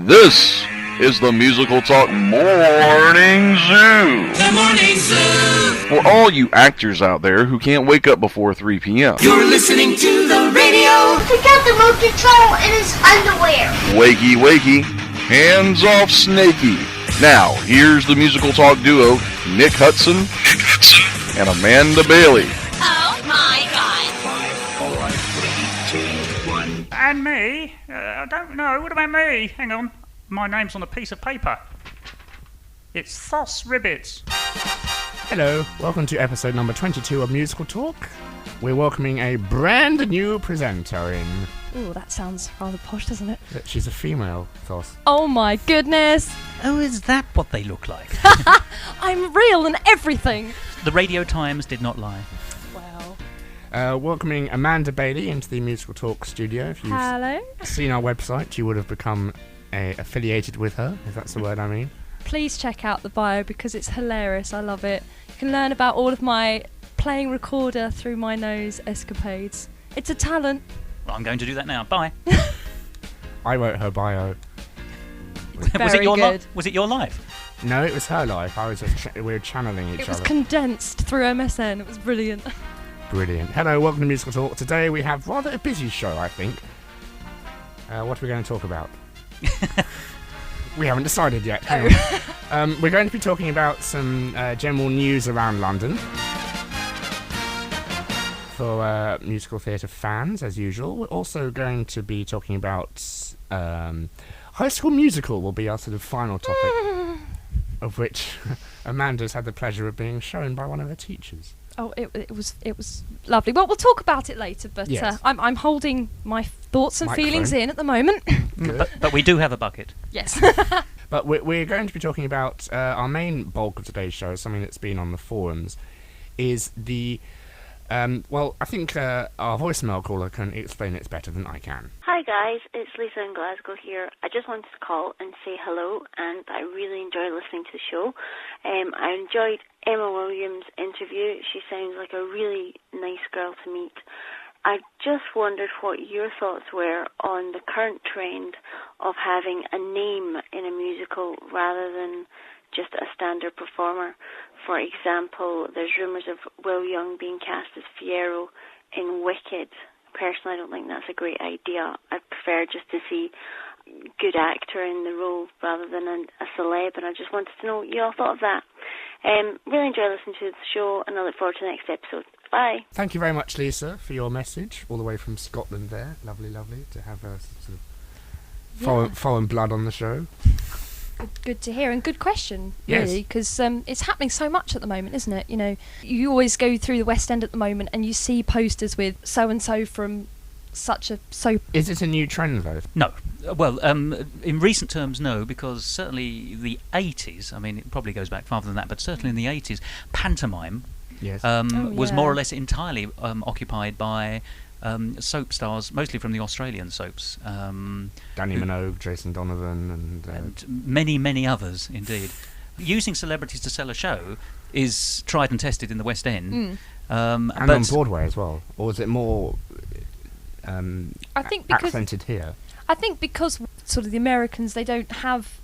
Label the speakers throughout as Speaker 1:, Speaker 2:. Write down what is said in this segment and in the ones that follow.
Speaker 1: This is the Musical Talk Morning Zoo.
Speaker 2: The Morning Zoo.
Speaker 1: For all you actors out there who can't wake up before 3 p.m.
Speaker 2: You're listening to the radio.
Speaker 3: He got the remote control in his underwear.
Speaker 1: Wakey, wakey. Hands off, Snakey. Now, here's the Musical Talk duo, Nick Hudson and Amanda Bailey.
Speaker 4: Oh my God.
Speaker 2: All right, 3, 2, 1.
Speaker 5: And me? I don't know. What about me? Hang on. My name's on a piece of paper. It's Thos Ribbits.
Speaker 6: Hello, welcome to episode number 22 of Musical Talk. We're welcoming a brand new presenter in.
Speaker 7: Ooh, that sounds rather posh, doesn't it?
Speaker 6: She's a female, Thos.
Speaker 7: Oh my goodness!
Speaker 8: Oh, is that what they look like?
Speaker 7: I'm real and everything!
Speaker 8: The Radio Times did not lie.
Speaker 7: Wow.
Speaker 6: Welcoming Amanda Bailey into the Musical Talk studio. If you've
Speaker 7: Hello.
Speaker 6: seen our website, you would have become affiliated with her, if that's the word I mean.
Speaker 7: Please check out the bio because it's hilarious. I love it. You can learn about all of my playing recorder through my nose escapades. It's a talent.
Speaker 8: Well, I'm going to do that now. Bye.
Speaker 6: I wrote her bio.
Speaker 8: Was it your
Speaker 7: good.
Speaker 8: Was it your life?
Speaker 6: No, it was her life. I was just we were channeling each
Speaker 7: It was
Speaker 6: other.
Speaker 7: condensed through MSN. It was brilliant.
Speaker 6: Brilliant. Hello, welcome to Musical Talk. Today we have rather a busy show, I think. What are we going to talk about? We haven't decided yet. Hang on. We're going to be talking about some general news around London for musical theatre fans, as usual. We're also going to be talking about High School Musical will be our sort of final topic, of which Amanda's had the pleasure of being shown by one of her teachers.
Speaker 7: Oh, it was lovely. Well, we'll talk about it later, but
Speaker 6: Yes.
Speaker 7: I'm holding my thoughts and
Speaker 6: Microphone.
Speaker 7: feelings in at the moment.
Speaker 8: But we do have a bucket.
Speaker 7: Yes.
Speaker 6: But we're going to be talking about our main bulk of today's show, something that's been on the forums, is the... well, I think our voicemail caller can explain it better than I can.
Speaker 9: Hi guys, it's Lisa in Glasgow here. I just wanted to call and say hello, and I really enjoy listening to the show. I enjoyed Emma Williams' interview. She sounds like a really nice girl to meet. I just wondered what your thoughts were on the current trend of having a name in a musical rather than just a standard performer. For example, there's rumours of Will Young being cast as Fiyero in Wicked. Personally, I don't think that's a great idea. I prefer just to see a good actor in the role rather than a celeb, and I just wanted to know what you all thought of that. Really enjoy listening to the show, and I look forward to the next episode. Bye.
Speaker 6: Thank you very much, Lisa, for your message, all the way from Scotland there. Lovely, lovely to have a sort of foreign blood on the show.
Speaker 7: Good to hear, and good question,
Speaker 6: Yes.
Speaker 7: really, because it's happening so much at the moment, isn't it? You know, you always go through the West End at the moment and you see posters with so-and-so from such a soap.
Speaker 6: Is it a new trend, though?
Speaker 8: No. Well, in recent terms, no, because certainly the 80s, I mean, it probably goes back farther than that, but certainly in the 80s, pantomime
Speaker 6: Yes.
Speaker 8: was
Speaker 7: yeah.
Speaker 8: more or less entirely occupied by soap stars, mostly from the Australian soaps.
Speaker 6: Danny Minogue, Jason Donovan,
Speaker 8: And many, many others, indeed. Using celebrities to sell a show is tried and tested in the West End.
Speaker 6: and
Speaker 8: but
Speaker 6: on Broadway as well. Or is it more
Speaker 7: I think because
Speaker 6: accented here?
Speaker 7: I think because sort of the Americans, they don't have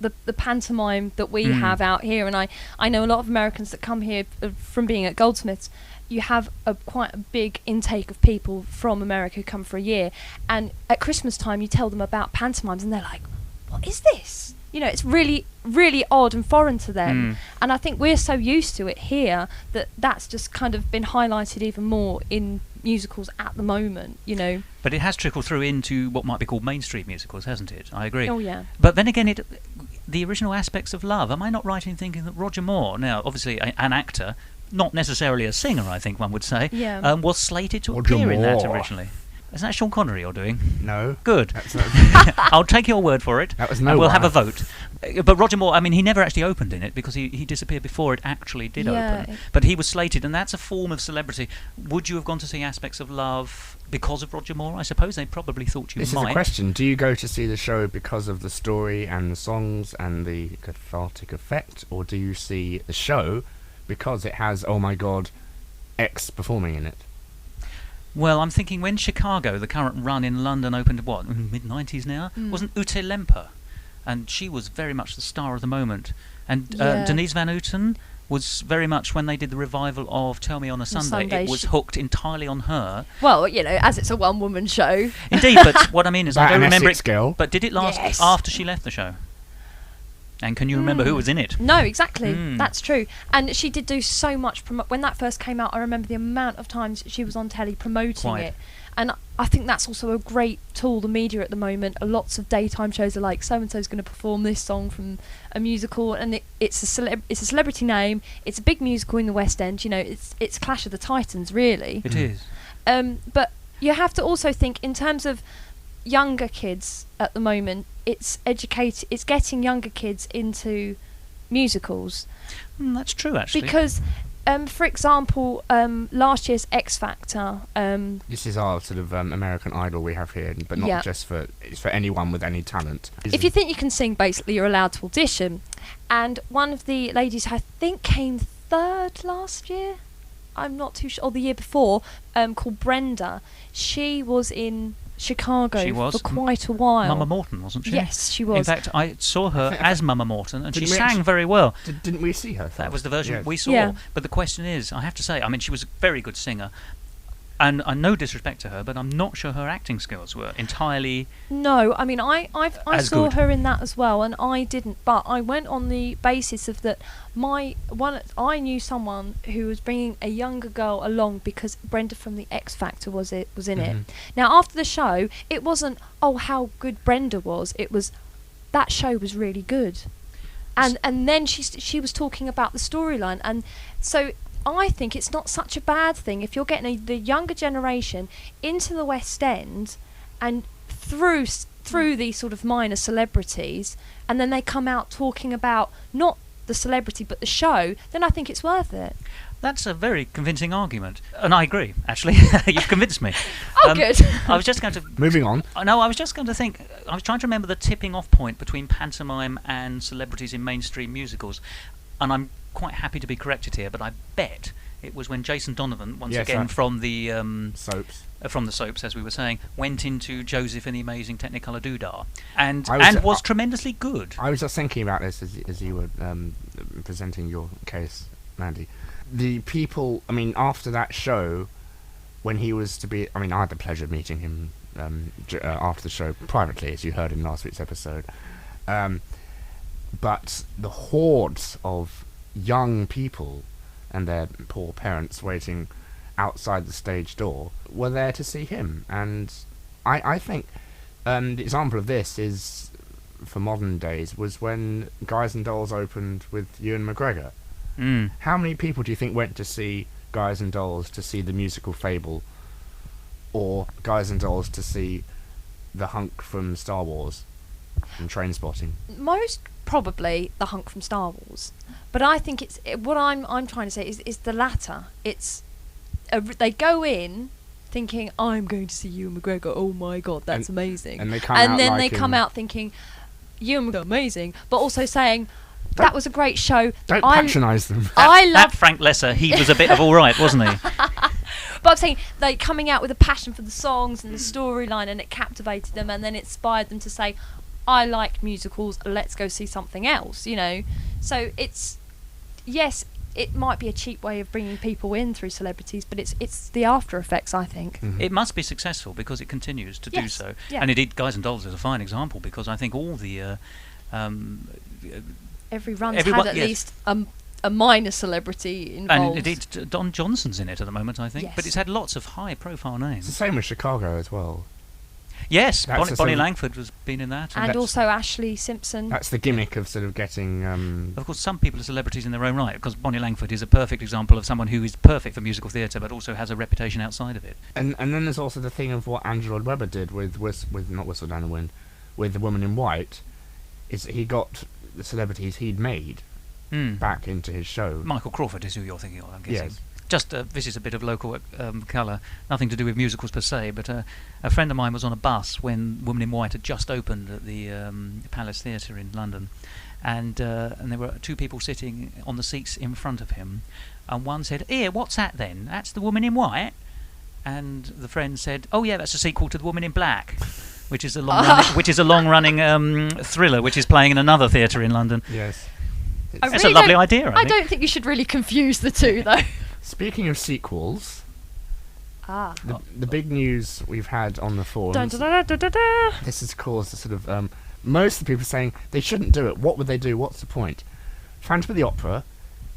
Speaker 7: the pantomime that we have out here, and I know a lot of Americans that come here from being at Goldsmiths. You have quite a big intake of people from America who come for a year, and at Christmas time you tell them about pantomimes and they're like, what is this? You know, it's really, really odd and foreign to them. And I think we're so used to it here that that's just kind of been highlighted even more in musicals at the moment, you know.
Speaker 8: But it has trickled through into what might be called mainstream musicals, hasn't it? I agree.
Speaker 7: Oh, yeah.
Speaker 8: But then again, the original aspects of Love, am I not right in thinking that Roger Moore, now obviously an actor, not necessarily a singer, I think one would say,
Speaker 7: Yeah.
Speaker 8: was slated to
Speaker 6: Roger
Speaker 8: appear in that
Speaker 6: Moore.
Speaker 8: originally? Isn't that Sean Connery you're doing?
Speaker 6: No.
Speaker 8: Good.
Speaker 6: That's not,
Speaker 8: I'll take your word for it.
Speaker 6: that was
Speaker 8: and
Speaker 6: no
Speaker 8: we'll
Speaker 6: one.
Speaker 8: have a vote. But Roger Moore, I mean, he never actually opened in it because he disappeared before it actually did
Speaker 7: Yeah.
Speaker 8: open. But he was slated, and that's a form of celebrity. Would you have gone to see Aspects of Love because of Roger Moore? I suppose they probably thought you
Speaker 6: This
Speaker 8: might.
Speaker 6: is a question. Do you go to see the show because of the story and the songs and the cathartic effect, or do you see the show because it has, oh my god, X performing in it?
Speaker 8: Well, I'm thinking when Chicago, the current run in London, opened, what, mid-90s now? Wasn't Ute Lemper and she was very much the star of the moment. And
Speaker 7: Yeah.
Speaker 8: Denise Van Outen was very much, when they did the revival of Tell Me on a Sunday, it was hooked entirely on her.
Speaker 7: Well, as it's a one-woman show.
Speaker 8: Indeed, but what I mean is, I
Speaker 6: That
Speaker 8: don't
Speaker 6: and
Speaker 8: remember
Speaker 6: Essex
Speaker 8: it.
Speaker 6: Girl.
Speaker 8: But did it last
Speaker 7: Yes.
Speaker 8: after she left the show? And can you remember who was in it?
Speaker 7: No, exactly.
Speaker 8: Mm.
Speaker 7: That's true. And she did do so much. When that first came out, I remember the amount of times she was on telly promoting
Speaker 8: Quite.
Speaker 7: it. And I think that's also a great tool, the media at the moment. Lots of daytime shows are like, so-and-so's going to perform this song from a musical, and it's a celebrity name. It's a big musical in the West End. It's Clash of the Titans, really.
Speaker 8: It is.
Speaker 7: But you have to also think in terms of younger kids at the moment. It's getting younger kids into musicals.
Speaker 8: That's true, actually.
Speaker 7: Because, for example, last year's X Factor.
Speaker 6: This is our sort of American Idol we have here, but not just it's for anyone with any talent.
Speaker 7: If you think you can sing, basically, you're allowed to audition. And one of the ladies, I think, came third last year. I'm not too sure. Or the year before, called Brenda. She was in Chicago for quite a while.
Speaker 8: Mama Morton, wasn't she?
Speaker 7: Yes, she was.
Speaker 8: In fact, I saw her as Mama Morton, and she
Speaker 6: Didn't we
Speaker 8: sang very well.
Speaker 6: Didn't we see her?
Speaker 8: That was the version
Speaker 6: Yes.
Speaker 8: we saw.
Speaker 7: Yeah.
Speaker 8: But the question is, I have to say, I mean, she was a very good singer, and no disrespect to her, but I'm not sure her acting skills were entirely.
Speaker 7: No, I mean, I
Speaker 8: As
Speaker 7: saw
Speaker 8: good.
Speaker 7: her in that as well, and I didn't. But I went on the basis of that. I knew someone who was bringing a younger girl along because Brenda from the X Factor was in it. Now, after the show, it wasn't how good Brenda was. It was that show was really good, and then she was talking about the storyline, and so. I think it's not such a bad thing if you're getting the younger generation into the West End and through these sort of minor celebrities, and then they come out talking about not the celebrity but the show, then I think it's worth it.
Speaker 8: That's a very convincing argument, and I agree. Actually, you've convinced me.
Speaker 7: Good.
Speaker 8: I was just going to.
Speaker 6: Moving on.
Speaker 8: No, I was just going to think. I was trying to remember the tipping off point between pantomime and celebrities in mainstream musicals, and I'm quite happy to be corrected here, but I bet it was when Jason Donovan, once again from the
Speaker 6: soaps,
Speaker 8: as we were saying, went into Joseph and the Amazing Technicolor Doodah, and was tremendously good.
Speaker 6: I was just thinking about this as you were presenting your case, Mandy. The people, I mean, after that show, when he was to be, I mean, I had the pleasure of meeting him after the show privately, as you heard in last week's episode. But the hordes of young people and their poor parents waiting outside the stage door were there to see him. And I think the example of this is, for modern days, was when Guys and Dolls opened with Ewan McGregor. How many people do you think went to see Guys and Dolls to see the musical Fable, or Guys and Dolls to see the hunk from Star Wars and Trainspotting?
Speaker 7: Most probably the hunk from Star Wars, but I think what I'm trying to say is the latter. It's they go in thinking, I'm going to see Ewan McGregor. Oh my God, that's amazing.
Speaker 6: And they come
Speaker 7: out thinking, Ewan McGregor, amazing, but also saying, that was a great show.
Speaker 6: Don't patronise them.
Speaker 8: That Frank Lesser, he was a bit of all right, wasn't he?
Speaker 7: But I'm saying, they coming out with a passion for the songs and the storyline, and it captivated them, and then it inspired them to say, I like musicals, let's go see something else, So yes, it might be a cheap way of bringing people in through celebrities, but it's the after effects, I think.
Speaker 8: It must be successful because it continues to do so.
Speaker 7: Yeah.
Speaker 8: And indeed, Guys and Dolls is a fine example, because I think all the
Speaker 7: every run's had at least a minor celebrity involved.
Speaker 8: and indeed Don Johnson's in it at the moment, I think.
Speaker 7: Yes.
Speaker 8: But it's had lots of high profile
Speaker 6: It's the
Speaker 8: names.
Speaker 6: same with Chicago as well.
Speaker 8: Yes,
Speaker 6: That's the
Speaker 8: Bonnie
Speaker 6: same-
Speaker 8: Langford has been in that.
Speaker 7: And also Ashley Simpson.
Speaker 6: That's the gimmick of sort of getting...
Speaker 8: Of course, some people are celebrities in their own right, because Bonnie Langford is a perfect example of someone who is perfect for musical theatre, but also has a reputation outside of it.
Speaker 6: And then there's also the thing of what Andrew Lloyd Webber did with not Whistle Down the Wind, with The Woman in White, is he got the celebrities he'd made back into his show.
Speaker 8: Michael Crawford is who you're thinking of, I'm guessing.
Speaker 6: Yes.
Speaker 8: Just this is a bit of local colour, nothing to do with musicals per se, but a friend of mine was on a bus when Woman in White had just opened at the Palace Theatre in London, and there were two people sitting on the seats in front of him, and one said, "Here, what's that then? That's The Woman in White?" And the friend said, "Oh yeah, that's a sequel to The Woman in Black." which is a long-running thriller, which is playing in another theatre in London.
Speaker 6: Yes.
Speaker 8: It's a lovely idea.
Speaker 7: I don't think you should really confuse the two, though.
Speaker 6: Speaking of sequels,
Speaker 7: Ah.
Speaker 6: the big news we've had on the forums.
Speaker 7: Dun, dun, dun, dun, dun, dun.
Speaker 6: This has caused a sort of most of the people saying they shouldn't do it. What would they do? What's the point? Phantom of the Opera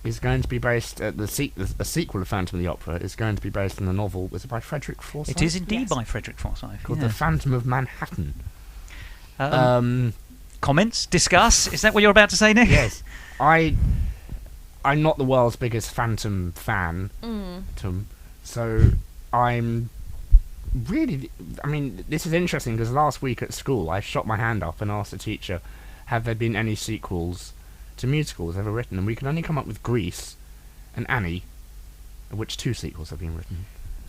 Speaker 6: is going to be based. A sequel of Phantom of the Opera is going to be based on the novel. Was it by Frederick Forsyth?
Speaker 8: It is indeed
Speaker 7: Yes.
Speaker 8: by Frederick Forsyth.
Speaker 6: Called
Speaker 8: yeah.
Speaker 6: The Phantom of Manhattan.
Speaker 8: Comments? Discuss? Is that what you're about to say, Nick?
Speaker 6: Yes, I'm not the world's biggest Phantom fan, so I'm really. I mean, this is interesting because last week at school I shot my hand up and asked the teacher, "Have there been any sequels to musicals ever written?" And we can only come up with Grease and Annie, of which 2 sequels have been written.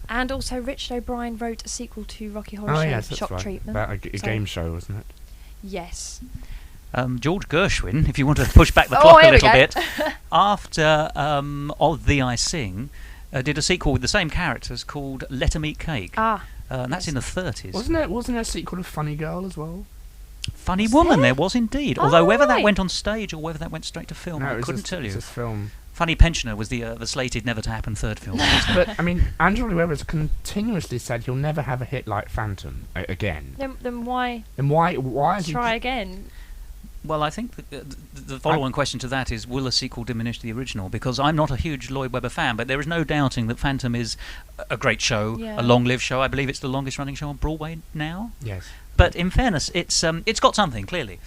Speaker 7: And also, Richard O'Brien wrote a sequel to Rocky Horror Show
Speaker 6: Yes, that's
Speaker 7: Shock
Speaker 6: right.
Speaker 7: Treatment.
Speaker 6: About a
Speaker 7: So-
Speaker 6: game show, wasn't it?
Speaker 7: Yes.
Speaker 8: George Gershwin, if you want to push back the
Speaker 7: Oh,
Speaker 8: clock a
Speaker 7: here we
Speaker 8: little
Speaker 7: go.
Speaker 8: bit, after Of Thee I Sing, did a sequel with the same characters called Let 'Em Eat Cake. And that's in the 30s.
Speaker 6: Wasn't there a sequel of Funny Girl as well?
Speaker 8: Funny Woman, there was indeed. Although whether that
Speaker 7: right.
Speaker 8: went on stage or whether that went straight to film,
Speaker 6: No,
Speaker 8: I
Speaker 6: it was
Speaker 8: couldn't
Speaker 6: just-
Speaker 8: tell
Speaker 6: it was
Speaker 8: you.
Speaker 6: just film.
Speaker 8: Funny Pensioner was the slated never to happen third film.
Speaker 6: But I mean, Andrew Lloyd Webber has continuously said he'll never have a hit like Phantom again.
Speaker 7: Then why
Speaker 6: And why is
Speaker 7: try
Speaker 6: he?
Speaker 7: again?
Speaker 8: Well, I think the follow-on question to that is, will a sequel diminish the original? Because I'm not a huge Lloyd Webber fan, but there is no doubting that Phantom is a great show,
Speaker 7: Yeah.
Speaker 8: a long-lived show. I believe it's the longest-running show on Broadway now.
Speaker 6: Yes.
Speaker 8: But in fairness, it's got something, clearly.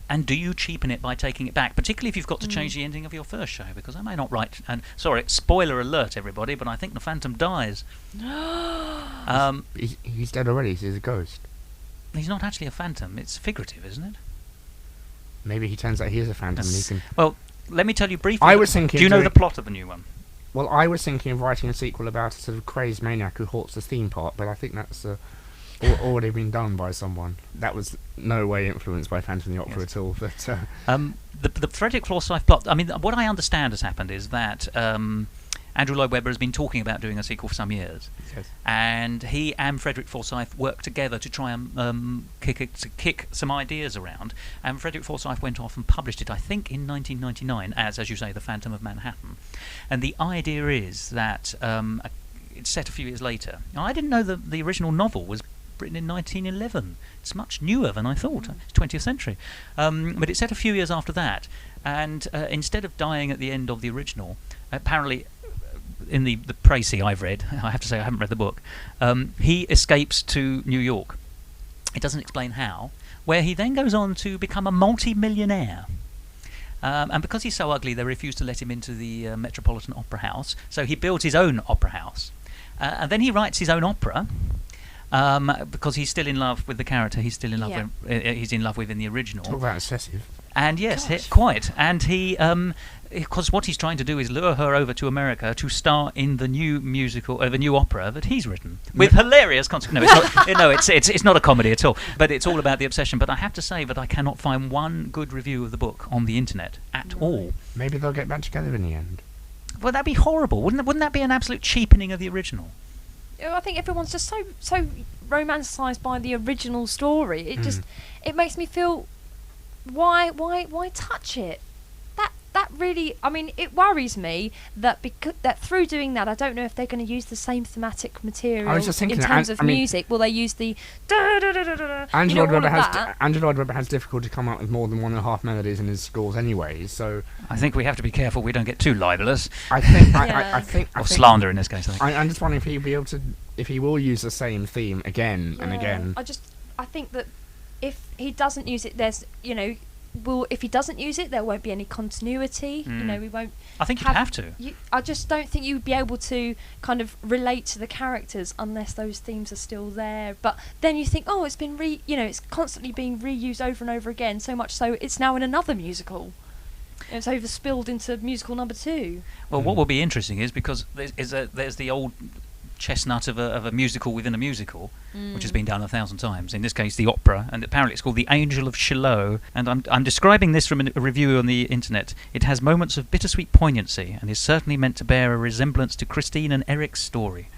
Speaker 8: And do you cheapen it by taking it back, particularly if you've got to change the ending of your first show? Because I may not write... And sorry, spoiler alert, everybody, but I think the Phantom dies.
Speaker 6: He's dead already. He's a ghost.
Speaker 8: He's not actually a phantom. It's figurative, isn't it?
Speaker 6: Maybe he turns out he is a phantom. And he can.
Speaker 8: Well, let me tell you briefly.
Speaker 6: I was thinking
Speaker 8: Do you know
Speaker 6: doing-
Speaker 8: the plot of the new one?
Speaker 6: Well, I was thinking of writing a sequel about a sort of crazed maniac who haunts the theme park, but I think that's already been done by someone. That was no way influenced by Phantom of the Opera
Speaker 8: Yes.
Speaker 6: at all. But
Speaker 8: The Frederick Forsyth plot, I mean, what I understand has happened is that Andrew Lloyd Webber has been talking about doing a sequel for some years.
Speaker 6: Yes.
Speaker 8: And he and Frederick Forsyth worked together to try and kick some ideas around. And Frederick Forsyth went off and published it, I think, in 1999, as you say, The Phantom of Manhattan. And the idea is that it's set a few years later. Now, I didn't know the original novel was written in 1911. It's much newer than I thought. It's 20th century. But it's set a few years after that. And instead of dying at the end of the original, apparently... in the précis I've read, I have to say I haven't read the book, he escapes to New York. It doesn't explain how, where he then goes on to become a multi-millionaire. And because he's so ugly, they refuse to let him into the Metropolitan Opera House, so he builds his own opera house. And then he writes his own opera, because he's still in love with the character he's in love with in the original.
Speaker 6: talk about excessive.
Speaker 8: And yes, quite. And he, because what he's trying to do is lure her over to America to star in the new musical, the new opera that he's written, with hilarious consequences. No, it's not a comedy at all. But it's all about the obsession. But I have to say that I cannot find one good review of the book on the internet at all.
Speaker 6: Maybe they'll get back together in the end.
Speaker 8: Well, that'd be horrible, wouldn't that be an absolute cheapening of the original?
Speaker 7: I think everyone's just so romanticised by the original story. It just it makes me feel why touch it? That really, I mean, it worries me that that through doing that, I don't know if they're going to use the same thematic material
Speaker 6: I was just thinking
Speaker 7: in
Speaker 6: that,
Speaker 7: terms of music. Will they use the
Speaker 6: Andrew Lloyd Webber
Speaker 7: that?
Speaker 6: Andrew Lloyd Webber has difficulty to come up with more than 1.5 melodies in his scores anyway. So
Speaker 8: I think we have to be careful we don't get too libelous,
Speaker 6: I think
Speaker 8: or slander in this case. I think.
Speaker 6: I'm just wondering if he'll be able to, if he will use the same theme again and again.
Speaker 7: I think that if he doesn't use it, there's if he doesn't use it, there won't be any continuity. We won't.
Speaker 8: I think you'd have to.
Speaker 7: I just don't think you'd be able to kind of relate to the characters unless those themes are still there. But then you think, oh, it's been it's constantly being reused over and over again, so much so it's now in another musical. It's overspilled into musical number 2.
Speaker 8: Well, what will be interesting is because there's the old chestnut of a musical within a musical, which has been done 1,000 times. In this case, the opera, and apparently it's called The Angel of Shiloh. And I'm describing this from a review on the internet. It has moments of bittersweet poignancy and is certainly meant to bear a resemblance to Christine and Eric's story.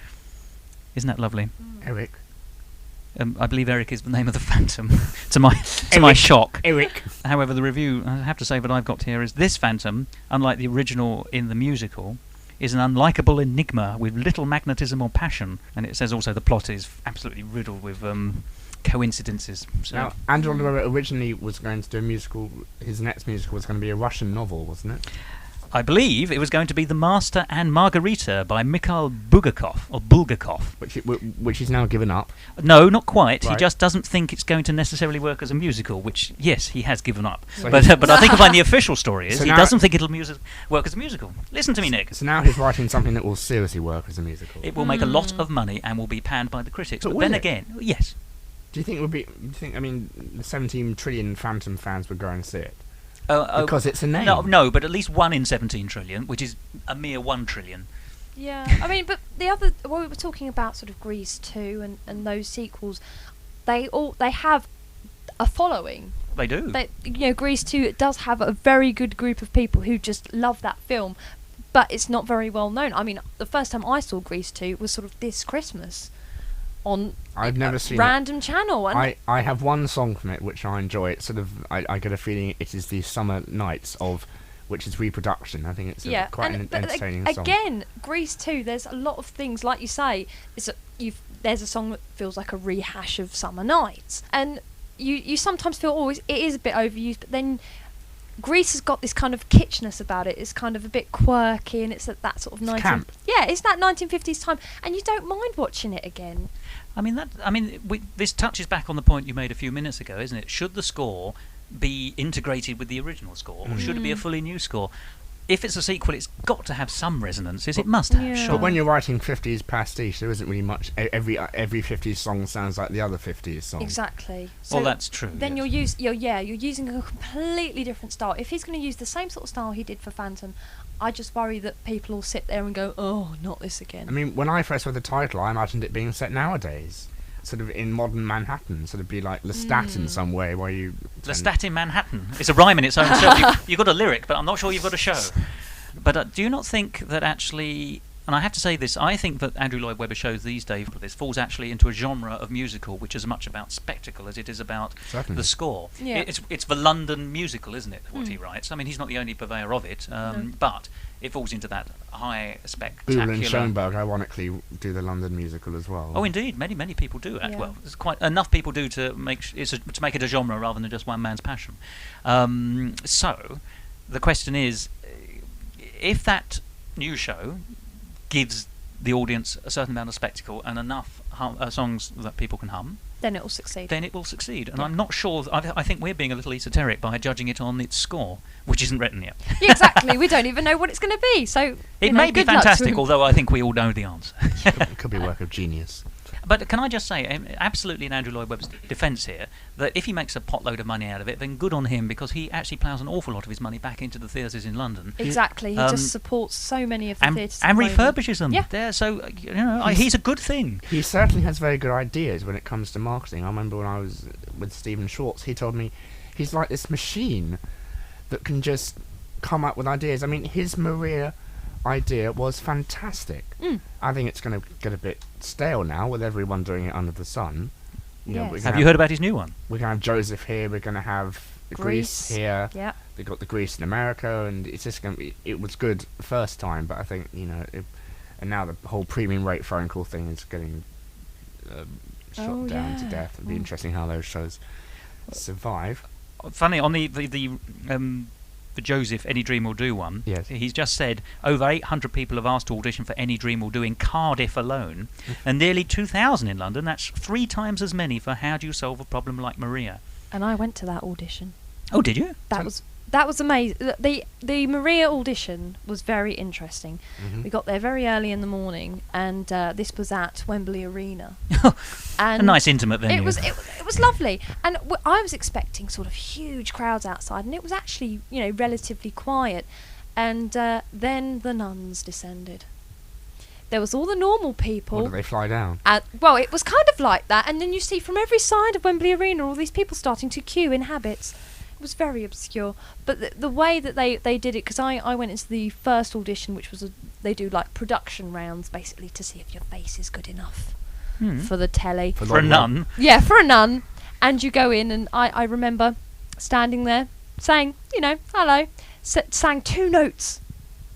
Speaker 8: Isn't that lovely?
Speaker 6: Eric.
Speaker 8: I believe Eric is the name of the Phantom. to my shock.
Speaker 6: Eric.
Speaker 8: However, the review I have to say that I've got here is this Phantom, unlike the original in the musical, is an unlikable enigma with little magnetism or passion. And it says also the plot is absolutely riddled with coincidences. So
Speaker 6: Now, Andrew Lloyd Webber originally was going to do a musical. His next musical was going to be a Russian novel, wasn't it?
Speaker 8: I believe it was going to be The Master and Margarita by Mikhail Bulgakov.
Speaker 6: Which he's now given up.
Speaker 8: No, not quite. He
Speaker 6: Right.
Speaker 8: just doesn't think it's going to necessarily work as a musical, which, yes, he has given up.
Speaker 6: So
Speaker 8: But I think the official story is
Speaker 6: So
Speaker 8: he
Speaker 6: now-
Speaker 8: doesn't think it'll work as a musical. Listen to me, Nick.
Speaker 6: So now he's writing something that will seriously work as a musical.
Speaker 8: It will make a lot of money and will be panned by the critics.
Speaker 6: But
Speaker 8: But
Speaker 6: will
Speaker 8: then
Speaker 6: it?
Speaker 8: again, yes.
Speaker 6: Do you think it would be? Do you think? I mean, the 17 trillion Phantom fans would go and see it because it's a name.
Speaker 8: No, but at least 1 in 17 trillion, which is a mere 1 trillion.
Speaker 7: Yeah, I mean, but the other, when we were talking about sort of Grease 2 and those sequels, they have a following.
Speaker 8: They do.
Speaker 7: Grease 2, it does have a very good group of people who just love that film, but it's not very well known. I mean, the first time I saw Grease 2 was sort of this Christmas on
Speaker 6: I've never seen
Speaker 7: random channel. And
Speaker 6: I have one song from it which I enjoy. It's sort of I get a feeling it is the Summer Nights of, which is reproduction. I think it's quite an entertaining song.
Speaker 7: Again, Grease 2, there's a lot of things, like you say, there's a song that feels like a rehash of Summer Nights. And you sometimes feel, it is a bit overused, but then Grease has got this kind of kitschness about it. It's kind of a bit quirky, and it's that sort of
Speaker 6: camp.
Speaker 7: Yeah, it's that 1950s time, and you don't mind watching it again.
Speaker 8: This touches back on the point you made a few minutes ago, isn't it? Should the score be integrated with the original score, or should it be a fully new score? If it's a sequel, it's got to have some resonances. It must have.
Speaker 7: Yeah.
Speaker 8: Sure.
Speaker 6: But when you're writing 50s pastiche, there isn't really much. Every 50s song sounds like the other 50s song.
Speaker 7: Exactly.
Speaker 8: Well, that's true.
Speaker 7: Then
Speaker 8: yes.
Speaker 7: you're using a completely different style. If he's going to use the same sort of style he did for Phantom, I just worry that people will sit there and go, "Oh, not this again."
Speaker 6: I mean, when I first read the title, I imagined it being set nowadays, sort of in modern Manhattan, sort of be like Lestat in some way, where you.
Speaker 8: Lestat in Manhattan. It's a rhyme in its own self. You've got a lyric, but I'm not sure you've got a show. But do you not think that actually, and I have to say this, I think that Andrew Lloyd Webber shows these days falls actually into a genre of musical which is as much about spectacle as it is about the score.
Speaker 7: Yeah.
Speaker 8: It's the London musical, isn't it, what he writes? I mean, he's not the only purveyor of it, but it falls into that high spectacular...
Speaker 6: Boole and Schoenberg, ironically, do the London musical as well.
Speaker 8: Oh, indeed, many people do.
Speaker 7: Yeah.
Speaker 8: Well, there's quite enough people do to make it a genre rather than just one man's passion. So, the question is, if that new show gives the audience a certain amount of spectacle and enough songs that people can hum,
Speaker 7: then it will succeed.
Speaker 8: then it will succeed. And I'm not sure. I think we're being a little esoteric by judging it on its score, which isn't written yet.
Speaker 7: Yeah, exactly. We don't even know what it's going to be. So
Speaker 8: It may be
Speaker 7: good luck to
Speaker 8: fantastic,
Speaker 7: him.
Speaker 8: although I think we all know the answer.
Speaker 6: It could be a work of genius.
Speaker 8: But can I just say, absolutely in Andrew Lloyd Webber's defence here, that if he makes a potload of money out of it, then good on him, because he actually ploughs an awful lot of his money back into the theatres in London.
Speaker 7: Exactly. He just supports so many of the theatres.
Speaker 8: And refurbishes them.
Speaker 7: Yeah.
Speaker 8: There, so, he's a good thing.
Speaker 6: He certainly has very good ideas when it comes to marketing. I remember when I was with Stephen Schwartz, he told me he's like this machine that can just come up with ideas. I mean, his Maria idea was fantastic. I think it's going to get a bit stale now with everyone doing it under the sun.
Speaker 7: Yes.
Speaker 8: Have you heard about his new one?
Speaker 6: We're going to have Joseph here. We're going to have Greece here.
Speaker 7: Yeah.
Speaker 6: They got the Greece in America, and it's just going to be. It was good the first time, but I think and now the whole premium rate phone call thing is getting shot down to death. It'd be interesting how those shows survive.
Speaker 8: Funny, on the Joseph Any Dream Will Do one,
Speaker 6: Yes.
Speaker 8: he's just said over 800 people have asked to audition for Any Dream Will Do in Cardiff alone, and nearly 2,000 in London. That's 3 times as many for How Do You Solve a Problem Like Maria.
Speaker 7: And I went to that audition.
Speaker 8: Oh, did you?
Speaker 7: That was amazing. The Maria audition was very interesting. We got there very early in the morning, and this was at Wembley Arena. And
Speaker 8: a nice intimate venue.
Speaker 7: It was lovely, and I was expecting sort of huge crowds outside, and it was actually relatively quiet. And then the nuns descended. There was all the normal people.
Speaker 6: Or do they fly down?
Speaker 7: Well, it was kind of like that, and then you see from every side of Wembley Arena all these people starting to queue in habits. It was very obscure, but the way that they did it, because I went into the first audition, which was they do like production rounds basically to see if your face is good enough. for the telly.
Speaker 8: For a nun.
Speaker 7: Yeah, for a nun. And you go in, and I remember standing there saying, hello, sang 2 notes.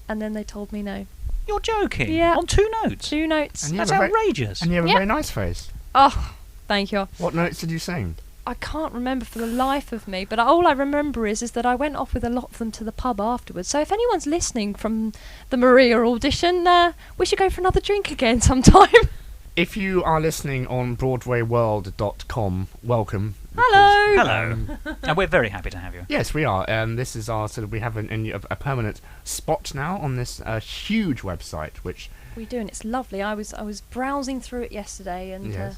Speaker 7: And then they told me no.
Speaker 8: You're joking?
Speaker 7: Yeah.
Speaker 8: On 2 notes?
Speaker 7: 2 notes.
Speaker 6: And you
Speaker 8: That's
Speaker 6: have a
Speaker 8: outrageous.
Speaker 6: And you have a
Speaker 7: Yep.
Speaker 6: very nice face.
Speaker 7: Oh, thank you.
Speaker 6: What notes did you sing?
Speaker 7: I can't remember for the life of me, but all I remember is that I went off with a lot of them to the pub afterwards. So if anyone's listening from the Maria audition, we should go for another drink again sometime.
Speaker 6: If you are listening on BroadwayWorld.com, welcome.
Speaker 7: Hello.
Speaker 8: Hello. And we're very happy to have you.
Speaker 6: Yes, we are. This is our we have a permanent spot now on this huge website, which
Speaker 7: We do, and it's lovely. I was browsing through it yesterday, and
Speaker 6: Yes.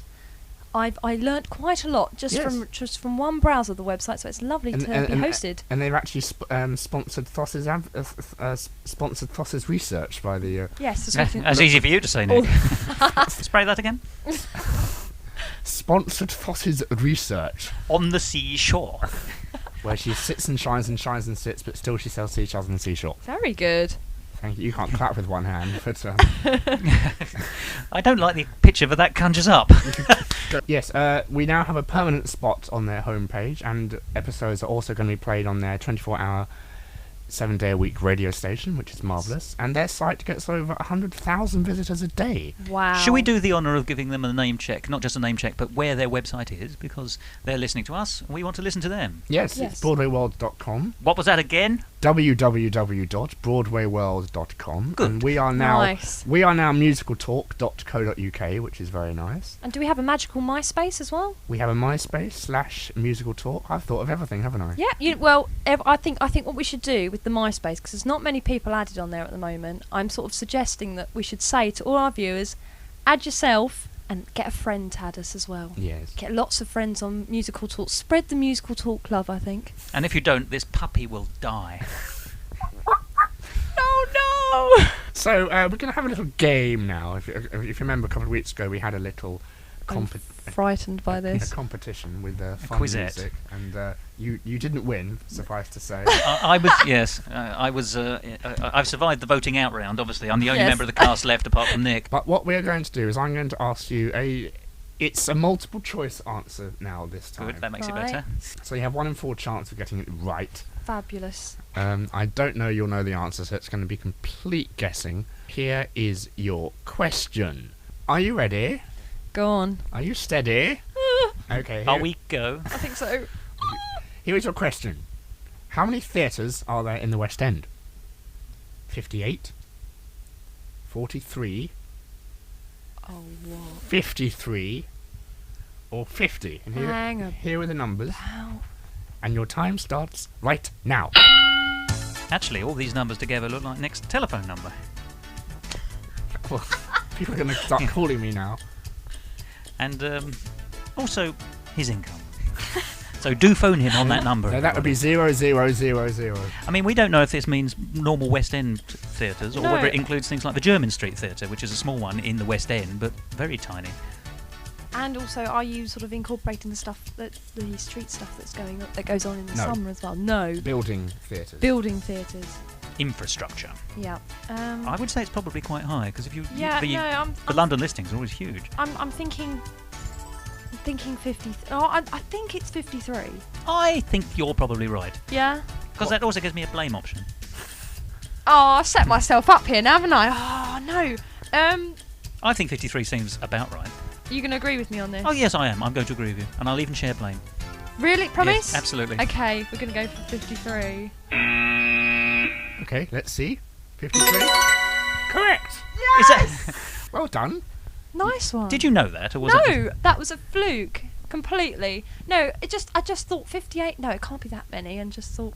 Speaker 7: I learnt quite a lot just
Speaker 6: Yes.
Speaker 7: from one browse of the website. So it's lovely to be hosted.
Speaker 6: And they've actually sponsored Thos's research by the
Speaker 7: Yes,
Speaker 8: That's easy for you to say, Nick. Spray that again.
Speaker 6: sponsored Thos's research,
Speaker 8: On the seashore.
Speaker 6: where she sits and shines and shines and sits, but still she sells seashells on the seashore.
Speaker 7: Very good.
Speaker 6: Thank you. You can't clap with one hand, but
Speaker 8: I don't like the picture that conjures up.
Speaker 6: yes, we now have a permanent spot on their homepage, and episodes are also going to be played on their 24-hour, 7-day-a-week radio station, which is marvellous. And their site gets over 100,000 visitors a day.
Speaker 7: Wow.
Speaker 8: Should we do the honour of giving them a name check? Not just a name check, but where their website is, because they're listening to us, and we want to listen to them.
Speaker 6: Yes,
Speaker 7: Yes.
Speaker 6: it's BroadwayWorld.com.
Speaker 8: What was that again?
Speaker 6: www.broadwayworld.com.
Speaker 8: Good.
Speaker 6: And we are now
Speaker 7: Nice.
Speaker 6: musicaltalk.co.uk, which is very nice.
Speaker 7: And do we have a magical MySpace as well?
Speaker 6: We have a MySpace/musicaltalk. I've thought of everything, haven't I?
Speaker 7: Yeah. I think what we should do with the MySpace, because there's not many people added on there at the moment. I'm sort of suggesting that we should say to all our viewers, add yourself and get a friend to add us as well.
Speaker 6: Yes.
Speaker 7: Get lots of friends on Musical Talk. Spread the Musical Talk love, I think.
Speaker 8: And if you don't, this puppy will die.
Speaker 7: Oh no!
Speaker 6: So we're going to have a little game now. If you remember, a couple of weeks ago we had a little
Speaker 7: Frightened by
Speaker 6: a
Speaker 7: this.
Speaker 6: competition with fun
Speaker 8: quizette.
Speaker 6: music, and you didn't win, suffice to say.
Speaker 8: I was, yes. I was. I've survived the voting out round. Obviously, I'm the only
Speaker 7: Yes.
Speaker 8: member of the cast left apart from Nick.
Speaker 6: But what we're going to do is I'm going to ask you it's a multiple choice answer now this time.
Speaker 8: Good, that makes
Speaker 7: Right.
Speaker 8: it better.
Speaker 6: So you have 1 in 4 chance of getting it right.
Speaker 7: Fabulous.
Speaker 6: I don't know you'll know the answer, so it's going to be complete guessing. Here is your question. Are you ready?
Speaker 7: Go on.
Speaker 6: Are you steady? Okay.
Speaker 8: Are we go?
Speaker 7: I think so.
Speaker 6: Here is your question. How many theatres are there in the West End? 58, 43,
Speaker 7: Oh, what?
Speaker 6: 53, or 50? And
Speaker 7: Hang
Speaker 6: here are the numbers.
Speaker 7: about.
Speaker 6: And your time starts right now.
Speaker 8: Actually, all these numbers together look like Nick's telephone number.
Speaker 6: Well, people are going to start calling me now.
Speaker 8: And also his income. So do phone him on that number.
Speaker 6: So that would be
Speaker 8: everybody.
Speaker 6: 0000.
Speaker 8: I mean, we don't know if this means normal West End theatres or
Speaker 7: No.
Speaker 8: whether it includes things like the Jermyn Street Theatre, which is a small one in the West End, but very tiny.
Speaker 7: And also, are you sort of incorporating the street stuff that goes on in the
Speaker 6: No.
Speaker 7: summer as well? No.
Speaker 6: Building theatres.
Speaker 7: Building theatres.
Speaker 8: Infrastructure.
Speaker 7: Yeah.
Speaker 8: I would say it's probably quite high because if you
Speaker 7: Yeah.
Speaker 8: the London listings are always huge.
Speaker 7: I'm thinking 50. I think it's 53.
Speaker 8: I think you're probably right
Speaker 7: Yeah.
Speaker 8: because that also gives me a blame option.
Speaker 7: Oh, I've set myself up here now, haven't I? Oh no.
Speaker 8: I think 53 seems about right.
Speaker 7: You can agree with me on this?
Speaker 8: Oh yes, I am. I'm going to agree with you, and I'll even share blame.
Speaker 7: Really? Promise?
Speaker 8: Yes, absolutely.
Speaker 7: Okay, we're gonna go for 53.
Speaker 6: Okay, let's see. 53. Correct.
Speaker 8: Is that,
Speaker 6: Well done.
Speaker 7: Nice one.
Speaker 8: did you know that, or was it?
Speaker 7: No, that was a fluke. Completely. No, I just thought 58. No, it can't be that many, and just thought,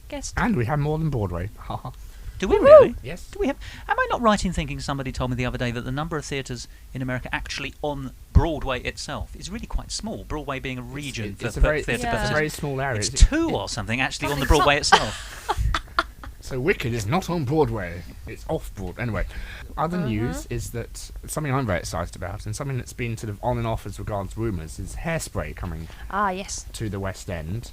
Speaker 7: guessed.
Speaker 6: And we have more than Broadway. Haha.
Speaker 8: Do we really?
Speaker 6: Yes.
Speaker 8: Do we have? Am I not right in thinking somebody told me the other day that the number of theatres in America actually on Broadway itself is really quite small? Broadway being a region
Speaker 6: It's
Speaker 8: for
Speaker 6: a very,
Speaker 8: theatre
Speaker 7: Yeah.
Speaker 6: it's a
Speaker 8: purposes.
Speaker 6: very small area.
Speaker 8: It's 2 or something actually on the Broadway itself.
Speaker 6: So Wicked is not on Broadway. It's off Broadway. Anyway, other news is that something I'm very excited about, and something that's been sort of on and off as regards rumours, is Hairspray coming
Speaker 7: Ah, yes.
Speaker 6: to the West End.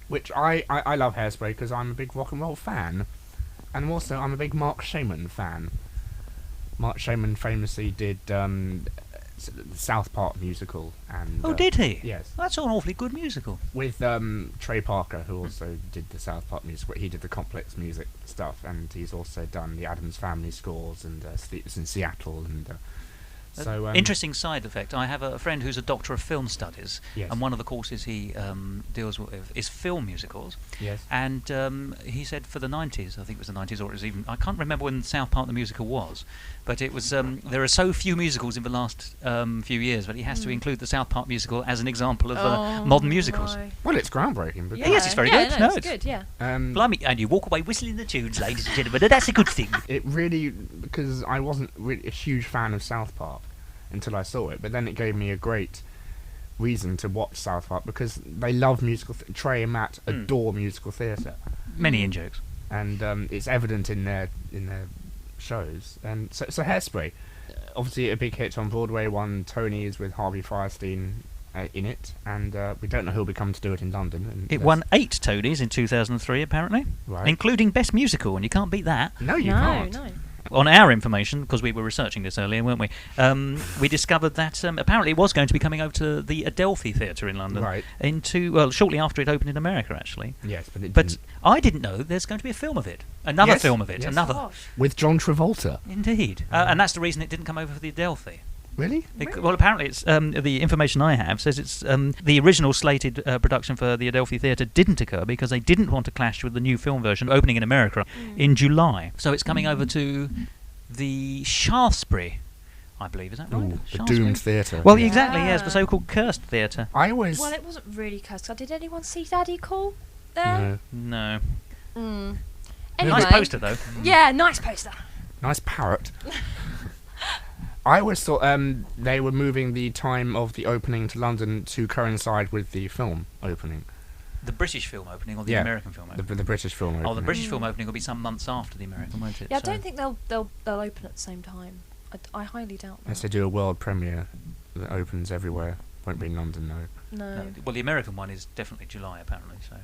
Speaker 6: Which I love Hairspray because I'm a big rock and roll fan, and also I'm a big Mark Shaman fan. Mark Shaman famously did the South Park musical. And
Speaker 8: Oh, did he?
Speaker 6: Yes.
Speaker 8: That's an awfully good musical.
Speaker 6: With Trey Parker, who also did the South Park music. He did the complex music stuff, and he's also done the Addams Family scores and Sleeps in Seattle. And so
Speaker 8: interesting side effect. I have a friend who's a doctor of film studies,
Speaker 6: Yes.
Speaker 8: and one of the courses he deals with is film musicals.
Speaker 6: Yes.
Speaker 8: And he said for the 90s, I think it was the 90s, or it was even, I can't remember when South Park the musical was, but it was, there are so few musicals in the last few years, but he has to include the South Park musical as an example of modern musicals.
Speaker 7: No.
Speaker 6: Well, it's groundbreaking. But
Speaker 8: Yes, it's very
Speaker 7: yeah,
Speaker 8: good.
Speaker 7: No,
Speaker 8: No,
Speaker 7: it's good, yeah.
Speaker 8: Blimey, and you walk away whistling the tunes, ladies and gentlemen, and that's a good thing.
Speaker 6: It really, because I wasn't really a huge fan of South Park until I saw it, but then it gave me a great reason to watch South Park because they love musical. Trey and Matt adore musical theatre,
Speaker 8: Many in-jokes.
Speaker 6: and it's evident in their shows. And so Hairspray, obviously a big hit on Broadway, won Tonys with Harvey Firestein in it, and we don't know who'll be coming to do it in London. And
Speaker 8: It won 8 Tonys in 2003, apparently,
Speaker 6: Right.
Speaker 8: including Best Musical, and you can't beat that.
Speaker 6: No, you
Speaker 7: No,
Speaker 6: can't.
Speaker 7: no.
Speaker 8: On our information, because we were researching this earlier, weren't we? We discovered that apparently it was going to be coming over to the Adelphi Theatre in London.
Speaker 6: Right.
Speaker 8: Shortly after it opened in America, actually.
Speaker 6: Yes, but it
Speaker 8: But
Speaker 6: didn't.
Speaker 8: I didn't know there's going to be a film of it. Another
Speaker 6: Yes,
Speaker 8: film of it.
Speaker 6: yes.
Speaker 8: Another.
Speaker 7: Gosh.
Speaker 6: With John Travolta.
Speaker 8: Indeed. And that's the reason it didn't come over for the Adelphi.
Speaker 6: Really?
Speaker 8: Well, apparently, it's the information I have says it's the original slated production for the Adelphi Theatre didn't occur because they didn't want to clash with the new film version opening in America in July. So it's coming over to the Shaftesbury, I believe. Is that right?
Speaker 6: Ooh, the
Speaker 8: Shaftesbury?
Speaker 6: Doomed Theatre.
Speaker 8: Well,
Speaker 6: Yeah.
Speaker 8: exactly, yes, the
Speaker 7: Ah.
Speaker 8: so-called cursed theatre.
Speaker 6: I always.
Speaker 7: Well, it wasn't really cursed. Did anyone see Daddy Call there?
Speaker 6: No.
Speaker 8: No.
Speaker 7: Anyway,
Speaker 8: Nice poster, though.
Speaker 7: Yeah, nice poster.
Speaker 6: Nice parrot. I always thought they were moving the time of the opening to London to coincide with the film opening.
Speaker 8: The British film opening or the
Speaker 6: Yeah,
Speaker 8: American film opening?
Speaker 6: The British film opening.
Speaker 8: Oh, the British film opening will be some months after the American, won't it?
Speaker 7: Yeah, I
Speaker 8: So-
Speaker 7: don't think they'll open at the same time. I highly doubt
Speaker 6: Unless
Speaker 7: that.
Speaker 6: they do a world premiere that opens everywhere. Won't be in London, though.
Speaker 7: No.
Speaker 8: Well, the American one is definitely July, apparently. So,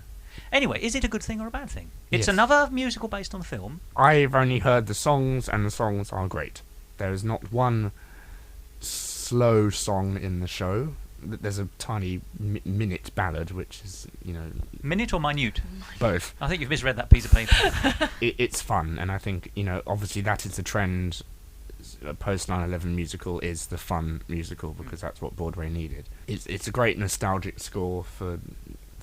Speaker 8: anyway, is it a good thing or a bad thing? It's
Speaker 6: Yes.
Speaker 8: another musical based on the film.
Speaker 6: I've only heard the songs, and the songs are great. There is not one slow song in the show. There's a tiny minute ballad, which is,
Speaker 8: Minute or minute?
Speaker 6: both.
Speaker 8: I think you've misread that piece of paper.
Speaker 6: It's fun, and I think, obviously that is the trend. A post 9/11 musical is the fun musical because that's what Broadway needed. It's a great nostalgic score for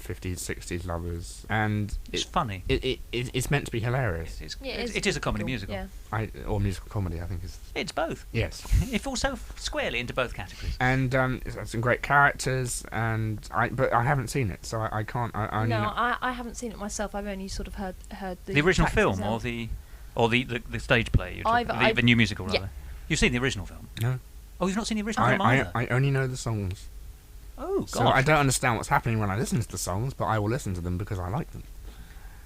Speaker 6: 50s, 60s lovers, and
Speaker 8: It's funny.
Speaker 6: it's meant to be hilarious.
Speaker 7: Yeah,
Speaker 8: It is a comedy musical.
Speaker 7: Yeah.
Speaker 6: Or musical comedy, I think is.
Speaker 8: It's both.
Speaker 6: Yes.
Speaker 8: It falls so squarely into both categories.
Speaker 6: And it's got some great characters, but I haven't seen it, so I can't. I only
Speaker 7: No,
Speaker 6: know-
Speaker 7: I haven't seen it myself. I've only sort of heard
Speaker 8: The original
Speaker 7: tracks
Speaker 8: film
Speaker 7: itself.
Speaker 8: or the stage play? You're talking-
Speaker 7: I've-
Speaker 8: the new musical,
Speaker 7: yeah.
Speaker 8: rather. You've seen the original film?
Speaker 6: No.
Speaker 8: Oh, you've not seen the original film either?
Speaker 6: I only know the songs.
Speaker 8: Oh, God.
Speaker 6: So I don't understand what's happening when I listen to the songs, but I will listen to them because I like them.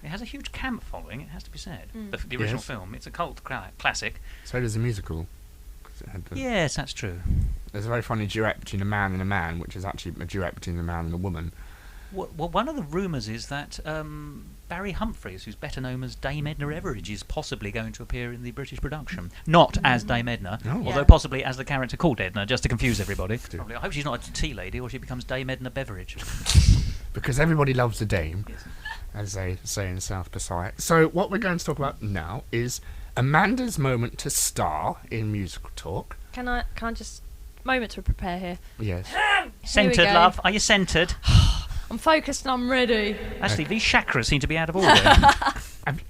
Speaker 8: It has a huge camp following, it has to be said.
Speaker 7: Mm.
Speaker 8: The original
Speaker 6: Yes.
Speaker 8: film. It's a cult classic.
Speaker 6: So does the musical. 'Cause it had
Speaker 8: Yes, that's true.
Speaker 6: There's a very funny duet between a man and a man, which is actually a duet between a man and a woman.
Speaker 8: Well, one of the rumours is that Barry Humphries, who's better known as Dame Edna Everage, is possibly going to appear in the British production. Not as Dame Edna,
Speaker 6: Oh.
Speaker 8: although
Speaker 7: Yeah.
Speaker 8: possibly as the character called Edna, just to confuse everybody. Probably. I hope she's not a tea lady or she becomes Dame Edna Beveridge.
Speaker 6: Because everybody loves a dame,
Speaker 8: Yes.
Speaker 6: as they say in South Passaic. So what we're going to talk about now is Amanda's moment to star in musical talk.
Speaker 7: Can I just moment to prepare here?
Speaker 6: Yes.
Speaker 8: Centred,
Speaker 7: go.
Speaker 8: love. Are you centred?
Speaker 7: I'm focused and I'm ready.
Speaker 8: Actually, these chakras seem to be out of order.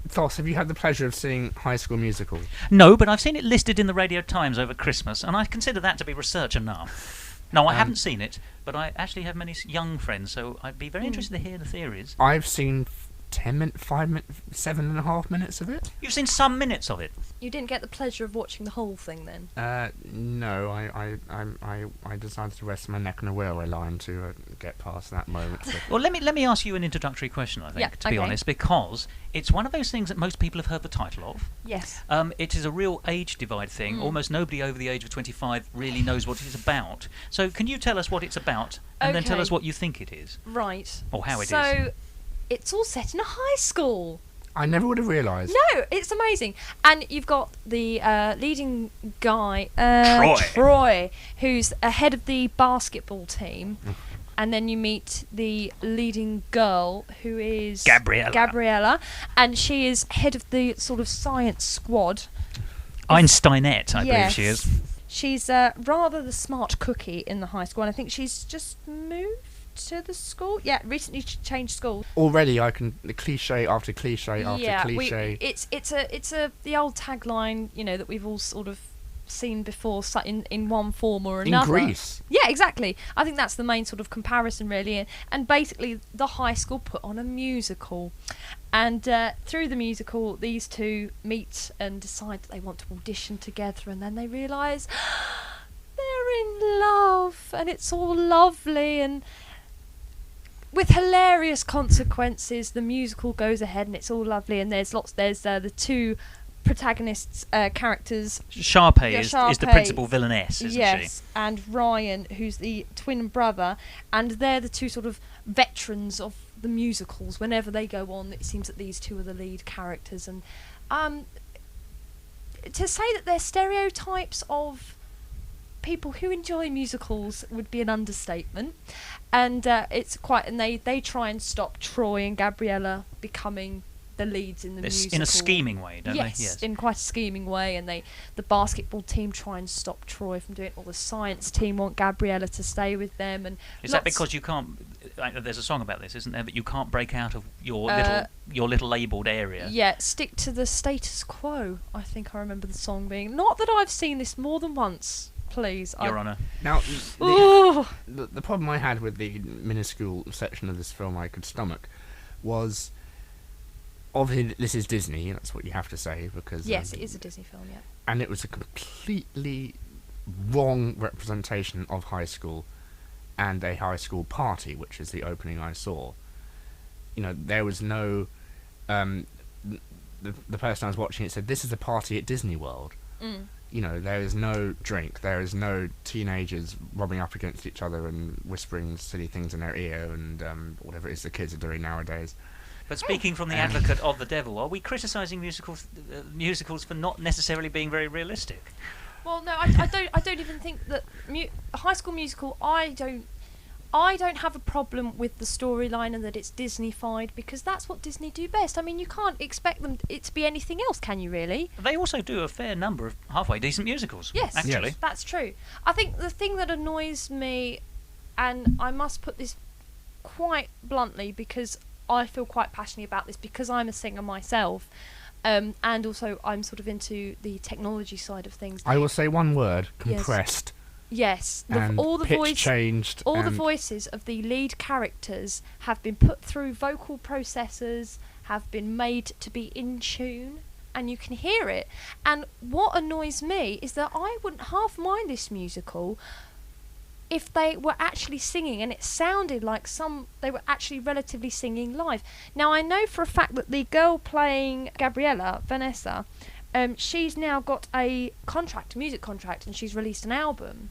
Speaker 6: Thos, have you had the pleasure of seeing High School Musical?
Speaker 8: No, but I've seen it listed in the Radio Times over Christmas, and I consider that to be research enough. No, I haven't seen it, but I actually have many young friends, so I'd be very interested to hear the theories.
Speaker 6: I've seen 10 minutes, 5 minutes, 7.5 minutes of it.
Speaker 8: You've seen some minutes of it.
Speaker 7: You didn't get the pleasure of watching the whole thing then?
Speaker 6: No, I decided to rest my neck on a railway line to get past that moment. So.
Speaker 8: Well, let me ask you an introductory question, I think,
Speaker 7: Yeah,
Speaker 8: to be
Speaker 7: okay.
Speaker 8: honest, because it's one of those things that most people have heard the title of.
Speaker 7: Yes.
Speaker 8: It is a real age divide thing. Almost nobody over the age of 25 really knows what it's about. So can you tell us what it's about, and then tell
Speaker 7: Okay.
Speaker 8: us what you think it is?
Speaker 7: Right.
Speaker 8: Or how it is.
Speaker 7: So, it's all set in a high school.
Speaker 6: I never would have realised.
Speaker 7: No, it's amazing. And you've got the leading guy, Troy, who's ahead of the basketball team. And then you meet the leading girl, who is Gabriella, and she is head of the sort of science squad.
Speaker 8: Einsteinette, I believe she is.
Speaker 7: She's rather the smart cookie in the high school, and I think she's just moved to the school. Yeah, recently changed school.
Speaker 6: Already, I can cliche after cliche after cliche.
Speaker 7: It's the old tagline, that we've all sort of seen before in one form or another.
Speaker 6: In Greece.
Speaker 7: Yeah, exactly. I think that's the main sort of comparison, really. And basically, the high school put on a musical. And through the musical, these two meet and decide that they want to audition together, and then they realise they're in love, and it's all lovely, and with hilarious consequences, the musical goes ahead, and it's all lovely, and there's the two protagonists' characters.
Speaker 8: Sharpay is the principal villainess, isn't she?
Speaker 7: Yes, and Ryan, who's the twin brother, and they're the two sort of veterans of the musicals. Whenever they go on, it seems that these two are the lead characters, and to say that they're stereotypes of people who enjoy musicals would be an understatement. And it's quite, and they try and stop Troy and Gabriella becoming the leads in the musical.
Speaker 8: In a scheming way, don't they?
Speaker 7: Yes, in quite a scheming way, and the basketball team try and stop Troy from doing it, or the science team want Gabriella to stay with them. And
Speaker 8: is that because you can't? There's a song about this, isn't there? But you can't break out of your little labelled area.
Speaker 7: Yeah, stick to the status quo. I think I remember the song being. Not that I've seen this more than once. Please,
Speaker 8: Your Honour.
Speaker 6: Now, the problem I had with the minuscule section of this film I could stomach was, obviously this is Disney, that's what you have to say, because
Speaker 7: yes, it is a Disney film, yeah.
Speaker 6: And it was a completely wrong representation of high school and a high school party, which is the opening I saw. There was no the person I was watching it said, this is a party at Disney World. There is no drink, there is no teenagers rubbing up against each other and whispering silly things in their ear and whatever it is the kids are doing nowadays.
Speaker 8: But speaking from the advocate of the devil, are we criticising musicals for not necessarily being very realistic?
Speaker 7: Well, no, I don't even think that High School Musical. I don't have a problem with the storyline and that it's Disney-fied, because that's what Disney do best. I mean, you can't expect it to be anything else, can you, really?
Speaker 8: They also do a fair number of halfway decent musicals.
Speaker 7: Yes,
Speaker 8: actually.
Speaker 7: That's true. I think the thing that annoys me, and I must put this quite bluntly because I feel quite passionate about this because I'm a singer myself, and also I'm sort of into the technology side of things.
Speaker 6: I will say one word: compressed.
Speaker 7: Yes,
Speaker 6: all the changed.
Speaker 7: All the voices of the lead characters have been put through vocal processors, have been made to be in tune, and you can hear it. And what annoys me is that I wouldn't half mind this musical if they were actually singing, and it sounded like they were actually relatively singing live. Now, I know for a fact that the girl playing Gabriella, Vanessa, she's now got a music contract, and she's released an album,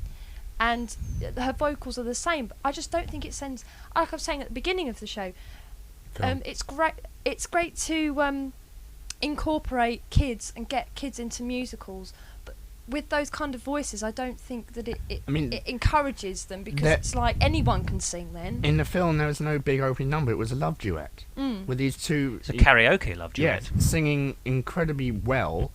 Speaker 7: and her vocals are the same, but I just don't think it sends, like I was saying at the beginning of the show, it's great to incorporate kids and get kids into musicals, but with those kind of voices, I don't think that it encourages them, because it's like anyone can sing then.
Speaker 6: In the film, there was no big opening number. It was a love duet with these two.
Speaker 8: It's a karaoke love duet.
Speaker 6: Yeah, singing incredibly well,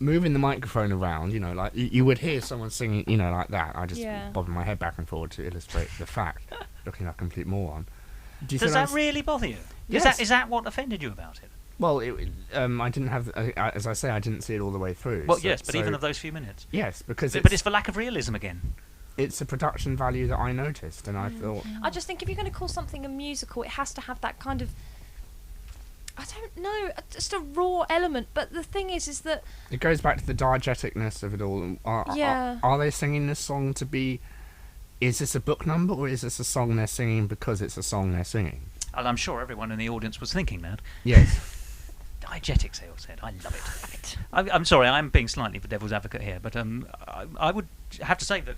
Speaker 6: moving the microphone around. Like you would hear someone singing, like that. I just bobbing my head back and forward to illustrate the fact, looking like a complete moron.
Speaker 8: Does that really bother you?
Speaker 6: Yes.
Speaker 8: Is that what offended you about it?
Speaker 6: Well, I didn't have, as I say, I didn't see it all the way through.
Speaker 8: Well, yes, but even of those few minutes.
Speaker 6: Yes, because
Speaker 8: but it's for lack of realism again.
Speaker 6: It's a production value that I noticed, and I thought.
Speaker 7: I just think if you're going to call something a musical, it has to have that kind of, I don't know, just a raw element. But the thing is that
Speaker 6: it goes back to the diegeticness of it all. Are they singing this song to be? Is this a book number, or is this a song they're singing because it's a song they're singing?
Speaker 8: And I'm sure everyone in the audience was thinking that.
Speaker 6: Yes.
Speaker 8: Diegetics, they all said. I love it. I'm sorry, I'm being slightly the devil's advocate here, but I would have to say that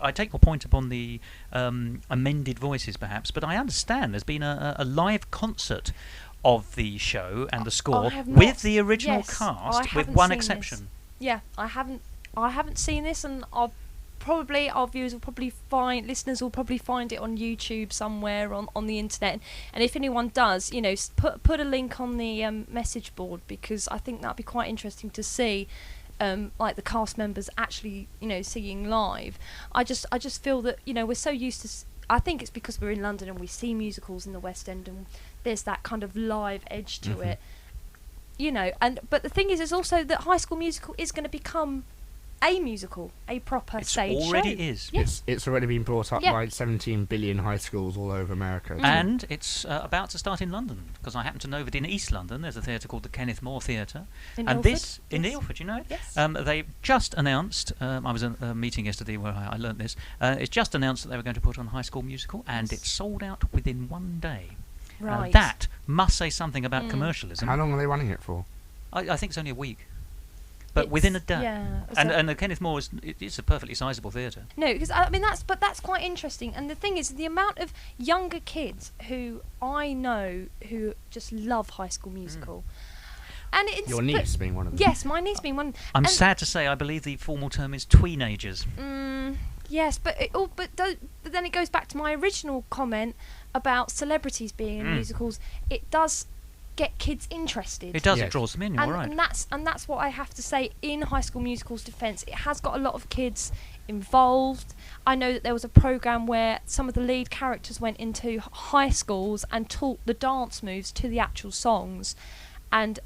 Speaker 8: I take your point upon the amended voices, perhaps, but I understand there's been a live concert of the show and the score
Speaker 7: have
Speaker 8: with
Speaker 7: not-
Speaker 8: the original
Speaker 7: yes,
Speaker 8: cast,
Speaker 7: I
Speaker 8: with
Speaker 7: haven't
Speaker 8: one
Speaker 7: seen
Speaker 8: exception.
Speaker 7: this. Yeah, I haven't seen this, and our viewers will probably listeners will probably find it on YouTube somewhere on the internet. And if anyone does, put a link on the message board, because I think that'd be quite interesting to see, like the cast members actually, singing live. I just feel that we're so used to. I think it's because we're in London and we see musicals in the West End, and there's that kind of live edge to it. But the thing is also that High School Musical is going to become a musical, a proper stage
Speaker 8: already
Speaker 7: show.
Speaker 8: is.
Speaker 7: Yes.
Speaker 6: It's already been brought up
Speaker 7: Yeah.
Speaker 6: by 17 billion high schools all over America.
Speaker 8: And it's about to start in London, because I happen to know that in East London there's a theatre called the Kenneth More Theatre.
Speaker 7: In
Speaker 8: And
Speaker 7: Ilford?
Speaker 8: this, in
Speaker 7: Yes.
Speaker 8: Ilford, you know it?
Speaker 7: Yes.
Speaker 8: They just announced, I was at a meeting yesterday where I learnt this, it's just announced that they were going to put on High School Musical, and
Speaker 7: Yes.
Speaker 8: it sold out within one day.
Speaker 7: Right.
Speaker 8: That must say something about commercialism.
Speaker 6: How long are they running it for?
Speaker 8: I think it's only a week. But
Speaker 7: It's-
Speaker 8: within a day.
Speaker 7: yeah,
Speaker 8: And the Kenneth More it's a perfectly sizable theatre.
Speaker 7: No, because that's quite interesting. And the thing is, the amount of younger kids who I know who just love High School Musical, and it's
Speaker 6: Your niece being one of them.
Speaker 7: Yes, my niece being one.
Speaker 8: I'm
Speaker 7: and,
Speaker 8: sad to say I believe the formal term is tweenagers.
Speaker 7: Yes, but but then it goes back to my original comment about celebrities being in musicals. It does get kids interested.
Speaker 8: It does,
Speaker 6: Yes.
Speaker 8: it draws them in, you're
Speaker 7: and,
Speaker 8: right.
Speaker 7: and that's what I have to say. In High School Musical's defence, it has got a lot of kids involved. I know that there was a programme where some of the lead characters went into high schools and taught the dance moves to the actual songs, and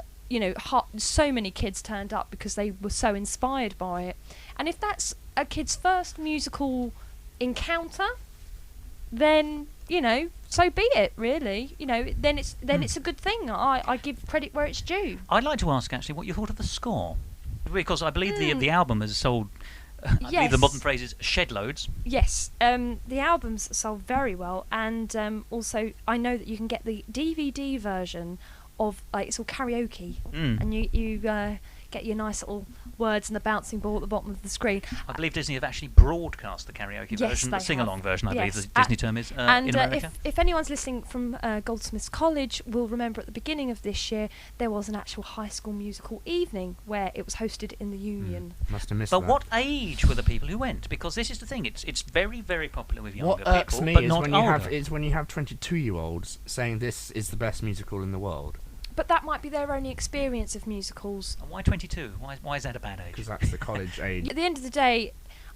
Speaker 7: so many kids turned up because they were so inspired by it. And if that's a kid's first musical encounter, then so be it. Really, then it's a good thing. I give credit where it's due.
Speaker 8: I'd like to ask actually what you thought of the score, because I believe the album has sold. I believe the
Speaker 7: Yes.
Speaker 8: modern phrase is shed loads.
Speaker 7: Yes, the albums sold very well, and also I know that you can get the DVD version of it's all karaoke, and you get your nice little words and the bouncing ball at the bottom of the screen.
Speaker 8: I believe Disney have actually broadcast the karaoke
Speaker 7: Yes,
Speaker 8: version, the
Speaker 7: they
Speaker 8: sing-along
Speaker 7: have.
Speaker 8: version, I believe
Speaker 7: Yes.
Speaker 8: the Disney term is,
Speaker 7: And
Speaker 8: in America.
Speaker 7: if anyone's listening from Goldsmiths College will remember at the beginning of this year there was an actual High School Musical evening where it was hosted in the Union.
Speaker 6: Must have missed
Speaker 8: But
Speaker 6: that.
Speaker 8: what age were the people who went? Because this is the thing; it's very, very popular with younger
Speaker 6: What irks
Speaker 8: people,
Speaker 6: me
Speaker 8: but
Speaker 6: is
Speaker 8: not
Speaker 6: when
Speaker 8: older.
Speaker 6: you have 22-year-olds saying this is the best musical in the world,
Speaker 7: But that might be their only experience of musicals.
Speaker 8: And why 22? Why is that a bad age?
Speaker 6: because that's the college age.
Speaker 7: At the end of the day,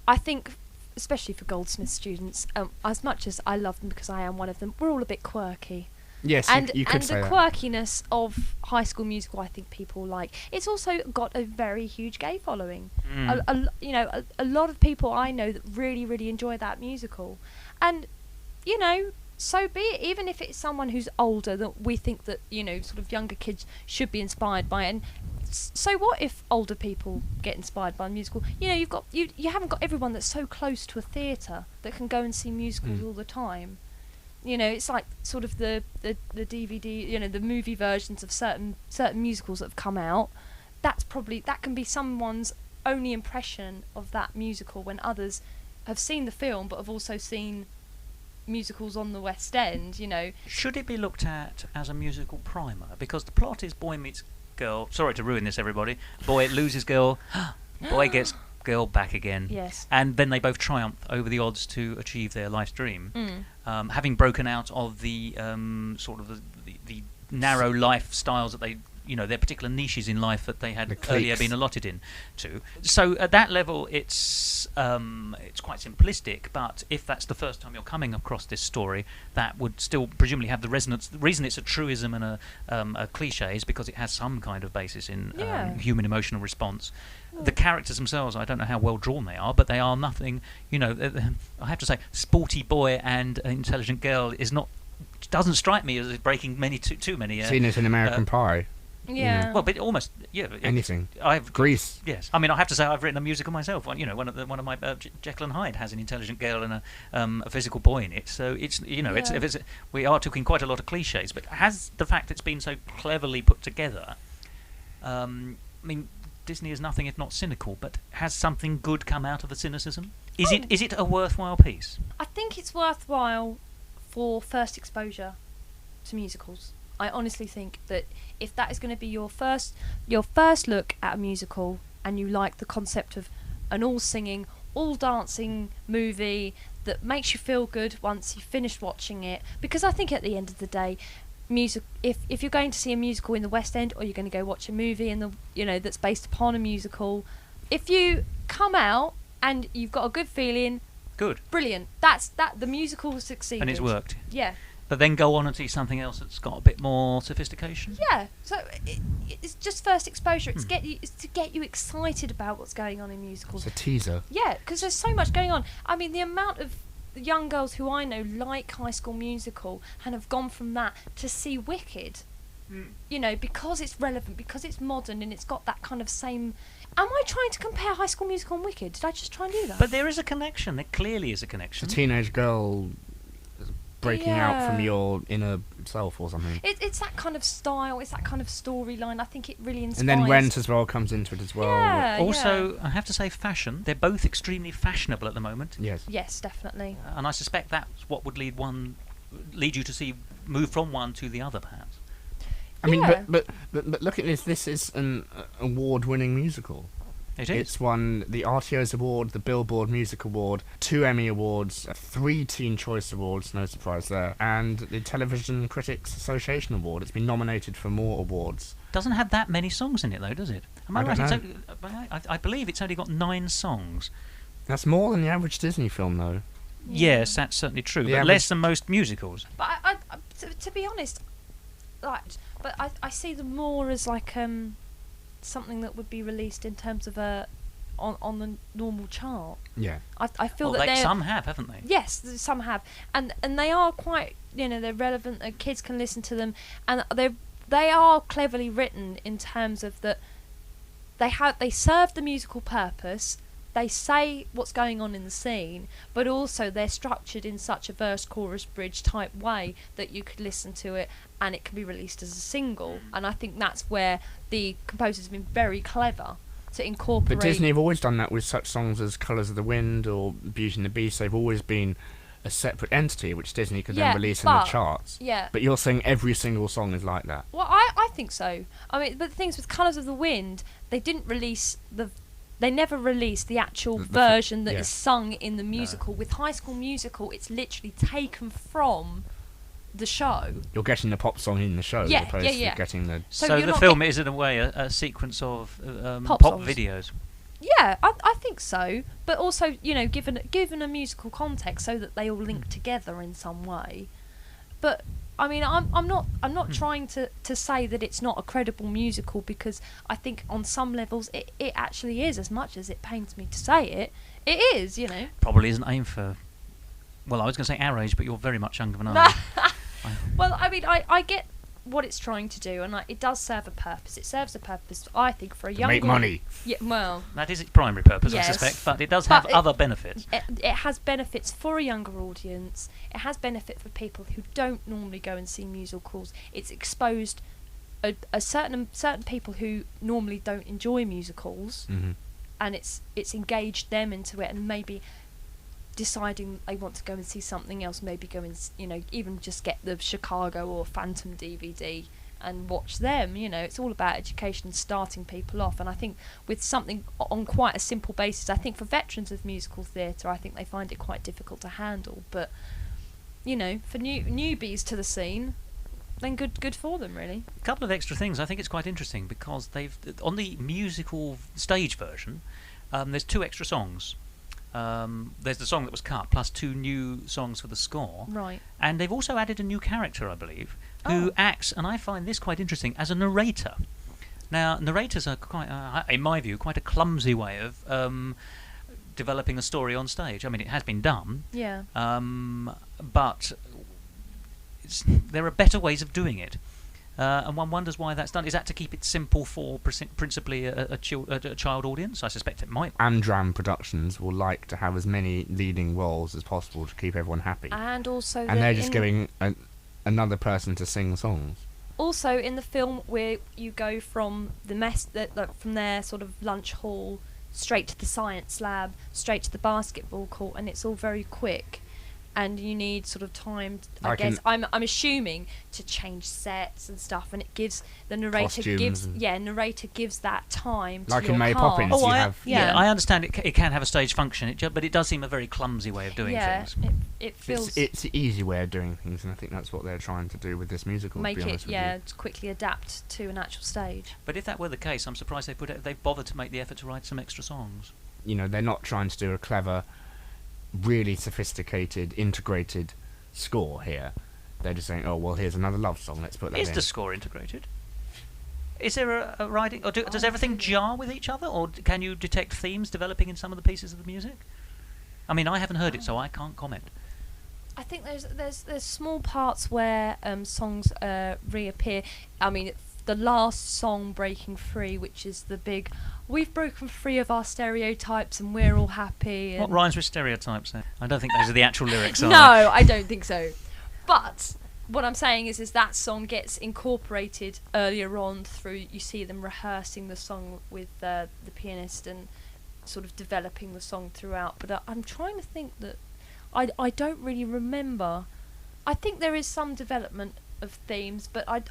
Speaker 7: I think, especially for Goldsmith students, as much as I love them because I am one of them, we're all a bit quirky.
Speaker 6: Yes,
Speaker 7: And
Speaker 6: you could
Speaker 7: and
Speaker 6: say
Speaker 7: the
Speaker 6: that.
Speaker 7: quirkiness of High School Musical, I think people like. It's also got a very huge gay following. A lot of people I know that really, really enjoy that musical, and so be it. Even if it's someone who's older, that we think that sort of younger kids should be inspired by it. And so what if older people get inspired by the musical? You haven't got everyone that's so close to a theatre that can go and see musicals all the time. It's like sort of the DVD, the movie versions of certain musicals that have come out. That can be someone's only impression of that musical, when others have seen the film but have also seen musicals on the West End.
Speaker 8: Should it be looked at as a musical primer? Because the plot is boy meets girl. Sorry to ruin this, everybody. Boy loses girl. Boy gets girl back again.
Speaker 7: Yes.
Speaker 8: And then they both triumph over the odds to achieve their life's dream. Having broken out of the sort of the narrow lifestyles that they, their particular niches in life that they had
Speaker 6: The
Speaker 8: earlier
Speaker 6: cliques.
Speaker 8: been allotted in to. So at that level, it's quite simplistic. But if that's the first time you're coming across this story, that would still presumably have the resonance. The reason it's a truism and a cliche is because it has some kind of basis in human emotional response. The characters themselves, I don't know how well drawn they are, but they are nothing. I have to say, sporty boy and intelligent girl doesn't strike me as breaking too many.
Speaker 6: Seen it in American Pie.
Speaker 7: Yeah.
Speaker 8: Well, but almost
Speaker 6: Anything.
Speaker 8: I've
Speaker 6: Grease.
Speaker 8: Yes, I mean I have to say I've written a musical myself. One of my Jekyll and Hyde has an intelligent girl and a physical boy in it. So it's we are talking quite a lot of cliches, but has the fact it's been so cleverly put together. I mean, Disney is nothing if not cynical, but has something good come out of the cynicism? Is it a worthwhile piece?
Speaker 7: I think it's worthwhile for first exposure to musicals. I honestly think that if that is going to be your first look at a musical, and you like the concept of an all singing, all dancing movie that makes you feel good once you've finished watching it, because I think at the end of the day, if you're going to see a musical in the West End, or you're going to go watch a movie that's based upon a musical, if you come out and you've got a good feeling,
Speaker 8: Good.
Speaker 7: brilliant. The musical succeeded.
Speaker 8: And it's worked.
Speaker 7: Yeah.
Speaker 8: But then go on and see something else that's got a bit more sophistication.
Speaker 7: Yeah, so it's just first exposure. It's to get you excited about what's going on in musicals.
Speaker 6: It's a teaser.
Speaker 7: Yeah, because there's so much going on. I mean, the amount of young girls who I know like High School Musical and have gone from that to see Wicked, because it's relevant, because it's modern, and it's got that kind of same... Am I trying to compare High School Musical and Wicked? Did I just try and do that?
Speaker 8: But there is a connection. There clearly is a connection.
Speaker 6: It's a teenage girl breaking out from your inner self or something.
Speaker 7: It's that kind of style, it's that kind of storyline. I think it really inspires.
Speaker 6: And then Rent as well comes into it as well.
Speaker 7: Yeah,
Speaker 8: also, I have to say fashion. They're both extremely fashionable at the moment.
Speaker 6: Yes.
Speaker 7: Yes, definitely.
Speaker 8: And I suspect that's what would lead you to move from one to the other, perhaps.
Speaker 6: I mean, but look at this. This is an award-winning musical.
Speaker 8: It is.
Speaker 6: It's won the RTO's award, the Billboard Music Award, 2 Emmy Awards, 3 Teen Choice Awards, no surprise there, and the Television Critics Association Award. It's been nominated for more awards.
Speaker 8: Doesn't have that many songs in it, though, does it? Am I
Speaker 6: I
Speaker 8: right?
Speaker 6: don't
Speaker 8: I believe it's only got 9 songs.
Speaker 6: That's more than the average Disney film, though.
Speaker 8: Yes, that's certainly true,
Speaker 6: The
Speaker 8: but
Speaker 6: average-
Speaker 8: less than most musicals.
Speaker 7: But to be honest, I see them more as like something that would be released in terms of on the normal chart.
Speaker 6: Yeah.
Speaker 7: I feel that
Speaker 8: some have, haven't they?
Speaker 7: Yes, some have, and they are quite, they're relevant. Kids can listen to them, and they are cleverly written in terms of that they serve the musical purpose. They say what's going on in the scene, but also they're structured in such a verse, chorus, bridge type way that you could listen to it and it can be released as a single. And I think that's where the composers have been very clever to incorporate.
Speaker 6: But Disney have always done that with such songs as Colours of the Wind or Beauty and the Beast. They've always been a separate entity which Disney could then release in the charts.
Speaker 7: Yeah.
Speaker 6: But you're saying every single song is like that?
Speaker 7: Well, I think so. I mean, but the things with Colours of the Wind, they never released the actual version that is sung in the musical. With High School Musical, it's literally taken from the show.
Speaker 6: You're getting the pop song in the show as opposed to getting the...
Speaker 8: So the film is, in a way, a sequence of
Speaker 7: Pop
Speaker 8: pop
Speaker 7: songs.
Speaker 8: videos.
Speaker 7: Yeah, I think so. But also, given a musical context so that they all link together in some way. But I mean, I'm not trying to say that it's not a credible musical, because I think on some levels it actually is, as much as it pains me to say it. It is,
Speaker 8: Probably isn't aimed for... Well, I was going to say our age, but you're very much younger than I am.
Speaker 7: Well, I mean, I get what it's trying to do, and it does serve a purpose. It serves a purpose, I think, for a younger...
Speaker 6: make money.
Speaker 7: Yeah, well...
Speaker 8: That is its primary purpose,
Speaker 7: Yes.
Speaker 8: I suspect, but it does have other benefits.
Speaker 7: It has benefits for a younger audience. It has benefit for people who don't normally go and see musicals. It's exposed a certain people who normally don't enjoy musicals, and it's engaged them into it, and maybe deciding they want to go and see something else, maybe go and even just get the Chicago or Phantom DVD and watch them. It's all about education, starting people off. And I think with something on quite a simple basis, I think for veterans of musical theatre, I think they find it quite difficult to handle. But for newbies to the scene, then good for them, really.
Speaker 8: A couple of extra things. I think it's quite interesting because they've, on the musical stage version, there's 2 extra songs. There's the song that was cut, plus 2 new songs for the score.
Speaker 7: Right.
Speaker 8: And they've also added a new character, I believe, who acts, and I find this quite interesting, as a narrator. Now, narrators are quite, in my view, quite a clumsy way of developing a story on stage. I mean, it has been done.
Speaker 7: Yeah.
Speaker 8: But there are better ways of doing it. And one wonders why that's done. Is that to keep it simple for principally a child audience? I suspect it might.
Speaker 6: Amdram Productions will like to have as many leading roles as possible to keep everyone happy.
Speaker 7: And also...
Speaker 6: And they're just giving another person to sing songs.
Speaker 7: Also, in the film, where you go from from their sort of lunch hall straight to the science lab, straight to the basketball court, and it's all very quick. and you need sort of time.
Speaker 6: I can-
Speaker 7: I'm assuming to change sets and stuff, and it gives the narrator
Speaker 6: Costumes and-
Speaker 7: narrator gives that time to
Speaker 6: Like in
Speaker 7: your
Speaker 6: Mary
Speaker 7: cast.
Speaker 6: Poppins, you have-
Speaker 7: yeah.
Speaker 8: I understand it can have a stage function, but it does seem a very clumsy way of doing things.
Speaker 7: It feels
Speaker 6: It's the easy way of doing things, and I think that's what they're trying to do with this musical.
Speaker 7: make
Speaker 6: to be
Speaker 7: it
Speaker 6: honest with you.
Speaker 7: to quickly adapt to an actual stage.
Speaker 8: But if that were the case, I'm surprised they've bothered to make the effort to write some extra songs.
Speaker 6: You know, they're not trying to do a clever, really sophisticated, integrated score here. They're just saying, oh, well, here's another love song, let's put that
Speaker 8: Is
Speaker 6: in.
Speaker 8: the score integrated? Is there a writing, or does everything jar with each other, or can you detect themes developing in some of the pieces of the music? I mean, I haven't heard it, so I can't comment.
Speaker 7: I think there's small parts where songs reappear. I mean, the last song, "Breaking Free," which is the big, we've broken free of our stereotypes and we're all happy. And
Speaker 8: What rhymes with stereotypes then? I don't think those are the actual lyrics, are
Speaker 7: no, I don't think so. But what I'm saying is that song gets incorporated earlier on through. You see them rehearsing the song with the pianist and sort of developing the song throughout. But I'm trying to think that I don't really remember. I think there is some development of themes, but I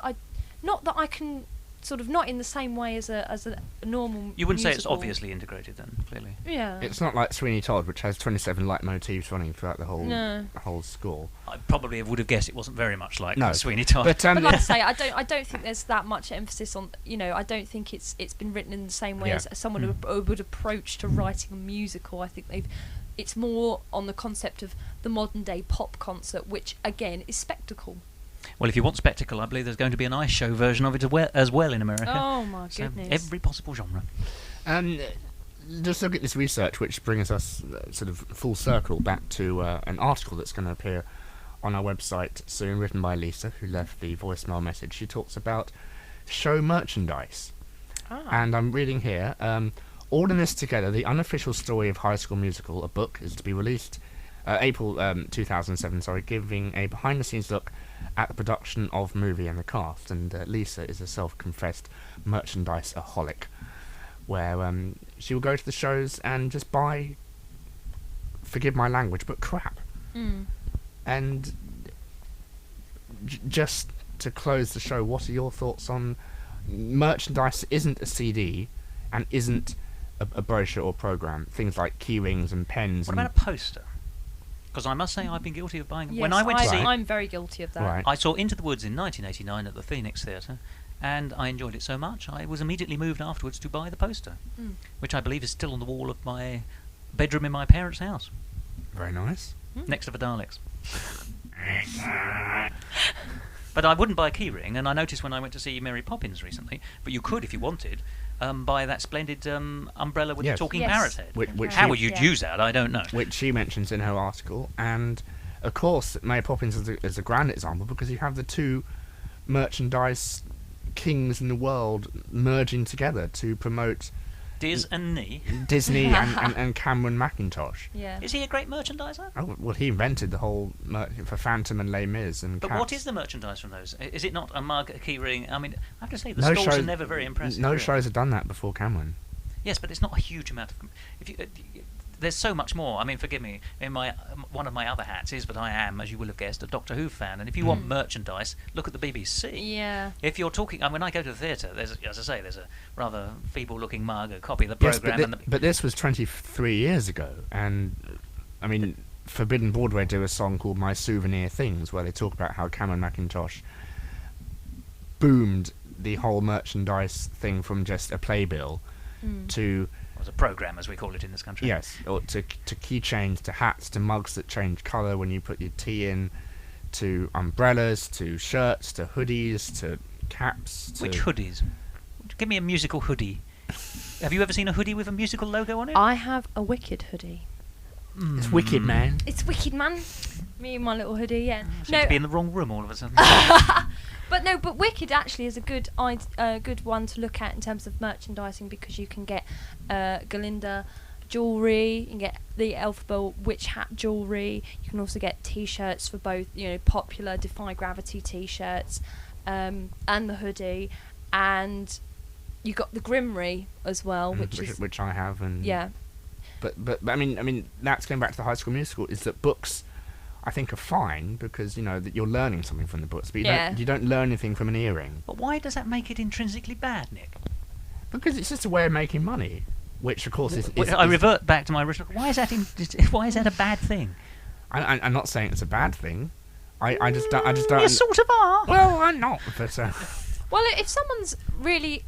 Speaker 7: not that I can sort of not in the same way as a normal.
Speaker 8: You wouldn't say it's
Speaker 7: musical.
Speaker 8: obviously integrated then, clearly.
Speaker 7: Yeah.
Speaker 6: It's not like Sweeney Todd, which has 27 leitmotifs running throughout the
Speaker 7: No.
Speaker 6: whole score.
Speaker 8: I probably would have guessed it wasn't very much like
Speaker 6: No.
Speaker 8: Sweeney Todd.
Speaker 6: But,
Speaker 7: But like I say, I don't think there's that much emphasis on. I don't think it's been written in the same way
Speaker 6: Yeah.
Speaker 7: as someone would approach to writing a musical. I think it's more on the concept of the modern day pop concert, which again is spectacle.
Speaker 8: Well, if you want spectacle, I believe there's going to be an ice show version of it as well in America.
Speaker 7: Oh my
Speaker 8: So
Speaker 7: goodness!
Speaker 8: every possible genre.
Speaker 6: Just look at this research, which brings us sort of full circle back to an article that's going to appear on our website soon, written by Lisa, who left the voicemail message. She talks about show merchandise. And I'm reading here, all in this together, the unofficial story of High School Musical, a book, is to be released April 2007, giving a behind-the-scenes look at the production of movie and the cast. And Lisa is a self-confessed merchandise-aholic, where she will go to the shows and just buy, forgive my language, but crap. And just to close the show, what are your thoughts on merchandise that isn't a CD and isn't a brochure or program? Things like key rings and pens.
Speaker 8: What
Speaker 6: and
Speaker 8: about a poster? Because I must say I've been guilty of buying.
Speaker 7: Yes,
Speaker 8: When I went to see,
Speaker 7: I'm very guilty of that.
Speaker 6: Right.
Speaker 8: I saw Into the Woods in 1989 at the Phoenix Theatre, and I enjoyed it so much I was immediately moved afterwards to buy the poster, which I believe is still on the wall of my bedroom in my parents' house,
Speaker 6: Very nice.
Speaker 8: next to the Daleks. But I wouldn't buy a keyring, and I noticed when I went to see Mary Poppins recently, but you could, if you wanted, buy that splendid umbrella with
Speaker 6: Yes.
Speaker 8: the talking
Speaker 7: Yes.
Speaker 8: parrot head.
Speaker 6: Which
Speaker 8: How
Speaker 6: she-
Speaker 8: would you
Speaker 7: Yeah.
Speaker 8: use that? I don't know.
Speaker 6: which she mentions in her article, and of course Mary Poppins is a grand example, because you have the two merchandise kings in the world merging together to promote
Speaker 8: Diz and Nee.
Speaker 6: Disney and Cameron Mackintosh.
Speaker 7: Yeah.
Speaker 8: Is he a great merchandiser?
Speaker 6: Oh, well, he invented the whole for Phantom and Les Mis and
Speaker 8: But
Speaker 6: Cats.
Speaker 8: what is the merchandise from those? Is it not a mug, a keyring? I mean, I have to say, the
Speaker 6: No
Speaker 8: stalls are
Speaker 6: shows-
Speaker 8: never very impressive.
Speaker 6: No
Speaker 8: really.
Speaker 6: shows have done that before Cameron.
Speaker 8: Yes, but it's not a huge amount of. If you, there's so much more. I mean, forgive me. In my one of my other hats is that I am, as you will have guessed, a Doctor Who fan. And if you want merchandise, look at the BBC.
Speaker 7: Yeah.
Speaker 8: If you're talking, when I go to the theatre, there's, as I say, there's a rather feeble-looking mug, a copy of the
Speaker 6: Yes,
Speaker 8: programme,
Speaker 6: but this was 23 years ago, and I mean, Forbidden Broadway do a song called "My Souvenir Things," where they talk about how Cameron Mackintosh boomed the whole merchandise thing from just a playbill to
Speaker 8: it was a programme, as we call it in this country.
Speaker 6: yes, or to keychains, to hats, to mugs that change colour when you put your tea in, to umbrellas, to shirts, to hoodies, to caps. To
Speaker 8: Which hoodies? Give me a musical hoodie. Have you ever seen a hoodie with a musical logo on it?
Speaker 7: I have a Wicked hoodie.
Speaker 6: It's wicked, man.
Speaker 7: It's Wicked, man. Me and my little hoodie, yeah.
Speaker 8: Seem to be in the wrong room all of a sudden.
Speaker 7: But Wicked actually is a good one to look at in terms of merchandising, because you can get Galinda jewellery, you can get the Elphaba witch hat jewellery, you can also get T-shirts for both, popular Defy Gravity T-shirts, and the hoodie, and you got the Grimmery as well,
Speaker 6: which I have, and
Speaker 7: yeah.
Speaker 6: But I mean that's going back to the High School Musical. Is that books? I think are fine because that you're learning something from the books, but
Speaker 7: Yeah.
Speaker 6: you don't learn anything from an earring
Speaker 8: But why does that make it intrinsically bad, Nick?
Speaker 6: because it's just a way of making money, which of course is.
Speaker 8: I revert back to my original. Why is that? Why is that a bad thing?
Speaker 6: I'm not saying it's a bad thing. I just don't.
Speaker 8: You sort of are.
Speaker 6: Well, I'm not, but
Speaker 7: Well, if someone's really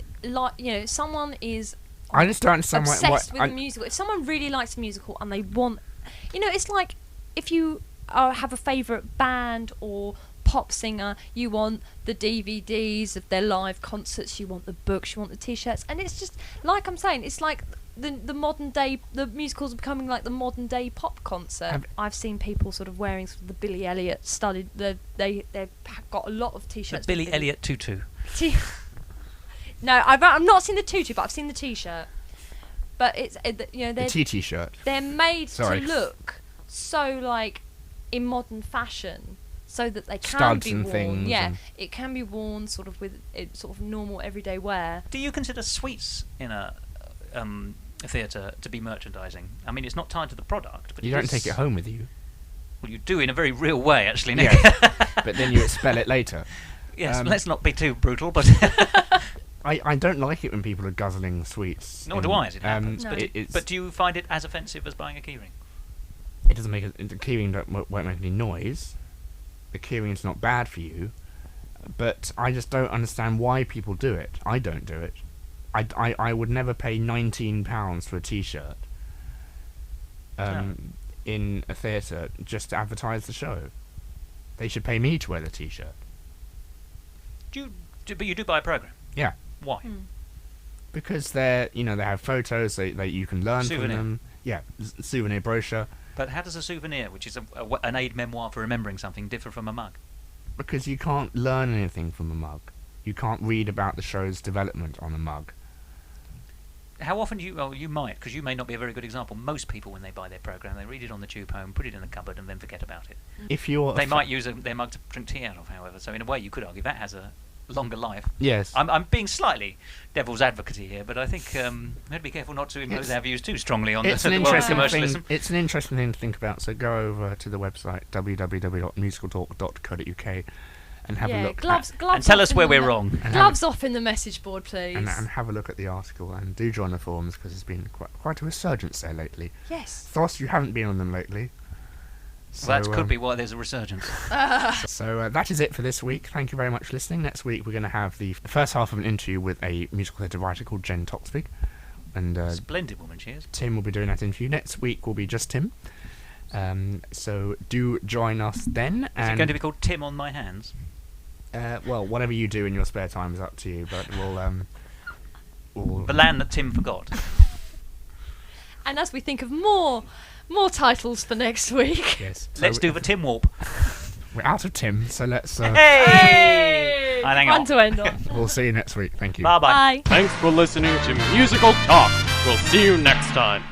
Speaker 7: someone is
Speaker 6: I just don't understand
Speaker 7: obsessed with a musical. If someone really likes a musical and they want, it's like if you have a favourite band or pop singer, you want the DVDs of their live concerts, you want the books, you want the T-shirts, and it's just like I'm saying, it's like the modern day. The musicals are becoming like the modern day pop concert. I've seen people sort of wearing sort of the Billy Elliot studded. They've got a lot of T-shirts.
Speaker 8: The Billy Elliot tutu.
Speaker 7: No, I've not seen the tutu, but I've seen the T-shirt. But it's they're
Speaker 6: the T-shirt.
Speaker 7: They're made
Speaker 6: Sorry.
Speaker 7: to look so like in modern fashion, so that they can
Speaker 6: Studs
Speaker 7: be
Speaker 6: and
Speaker 7: worn.
Speaker 6: things
Speaker 7: Yeah,
Speaker 6: and-
Speaker 7: it can be worn sort of with sort of normal everyday wear.
Speaker 8: Do you consider sweets in a theatre to be merchandising? I mean, it's not tied to the product, but
Speaker 6: You don't take it home with you.
Speaker 8: Well, you do in a very real way, actually, Nick.
Speaker 6: Yes, but then you expel it later.
Speaker 8: Yes, let's not be too brutal, but
Speaker 6: I don't like it when people are guzzling sweets.
Speaker 8: nor do I, as it happens.
Speaker 7: No.
Speaker 8: But do you find it as offensive as buying a keyring?
Speaker 6: It doesn't make the keyring won't make any noise. The keyring's not bad for you, but I just don't understand why people do it. I don't do it. I would never pay £19 for a T-shirt in a theatre just to advertise the show. They should pay me to wear the T-shirt.
Speaker 8: But you do buy a programme?
Speaker 6: Yeah.
Speaker 8: Why?
Speaker 6: Because they have photos. They you can learn
Speaker 8: Souvenir.
Speaker 6: from them. Yeah, souvenir brochure.
Speaker 8: But how does a souvenir, which is an aid memoir for remembering something, differ from a mug?
Speaker 6: Because you can't learn anything from a mug. You can't read about the show's development on a mug.
Speaker 8: How often do you... Well, you might, because you may not be a very good example. Most people, when they buy their programme, they read it on the tube home, put it in the cupboard, and then forget about it.
Speaker 6: If you're
Speaker 8: They might use their mug to drink tea out of, however. So in a way, you could argue that has a longer life.
Speaker 6: Yes.
Speaker 8: I'm being slightly devil's advocate here, but I think we have to be careful not to impose our views too strongly on
Speaker 6: It's
Speaker 8: the
Speaker 6: an
Speaker 8: world of
Speaker 6: interesting
Speaker 8: commercialism.
Speaker 6: thing. It's an interesting thing to think about. So go over to the website www.musicaltalk.co.uk and have a look.
Speaker 7: Gloves
Speaker 8: And tell
Speaker 7: off
Speaker 8: us
Speaker 7: in
Speaker 8: where
Speaker 7: the-
Speaker 8: we're wrong.
Speaker 7: Gloves off in the message board, please.
Speaker 6: And have a look at the article and do join the forums because there's been quite a resurgence there lately.
Speaker 7: Yes.
Speaker 6: Thos, you haven't been on them lately.
Speaker 8: Well, that could be why there's a resurgence.
Speaker 6: So that is it for this week. Thank you very much for listening. Next week we're going to have the first half of an interview with a musical theatre writer called Jen Toxvig. And
Speaker 8: Splendid woman she is.
Speaker 6: Tim will be doing that interview. Next week will be just Tim. So do join us then.
Speaker 8: Is it going to be called Tim on My Hands?
Speaker 6: Well, whatever you do in your spare time is up to you, but we'll
Speaker 8: The Land That Tim Forgot.
Speaker 7: And as we think of more titles for next week.
Speaker 6: Yes. So
Speaker 8: Let's do the Tim Warp.
Speaker 6: We're out of Tim, so let's.
Speaker 8: Hey! I hang
Speaker 7: Fun
Speaker 8: on.
Speaker 7: to end on.
Speaker 6: We'll see you next week. Thank you.
Speaker 8: Bye-bye.
Speaker 7: Bye.
Speaker 10: Thanks for listening to Musical Talk. We'll see you next time.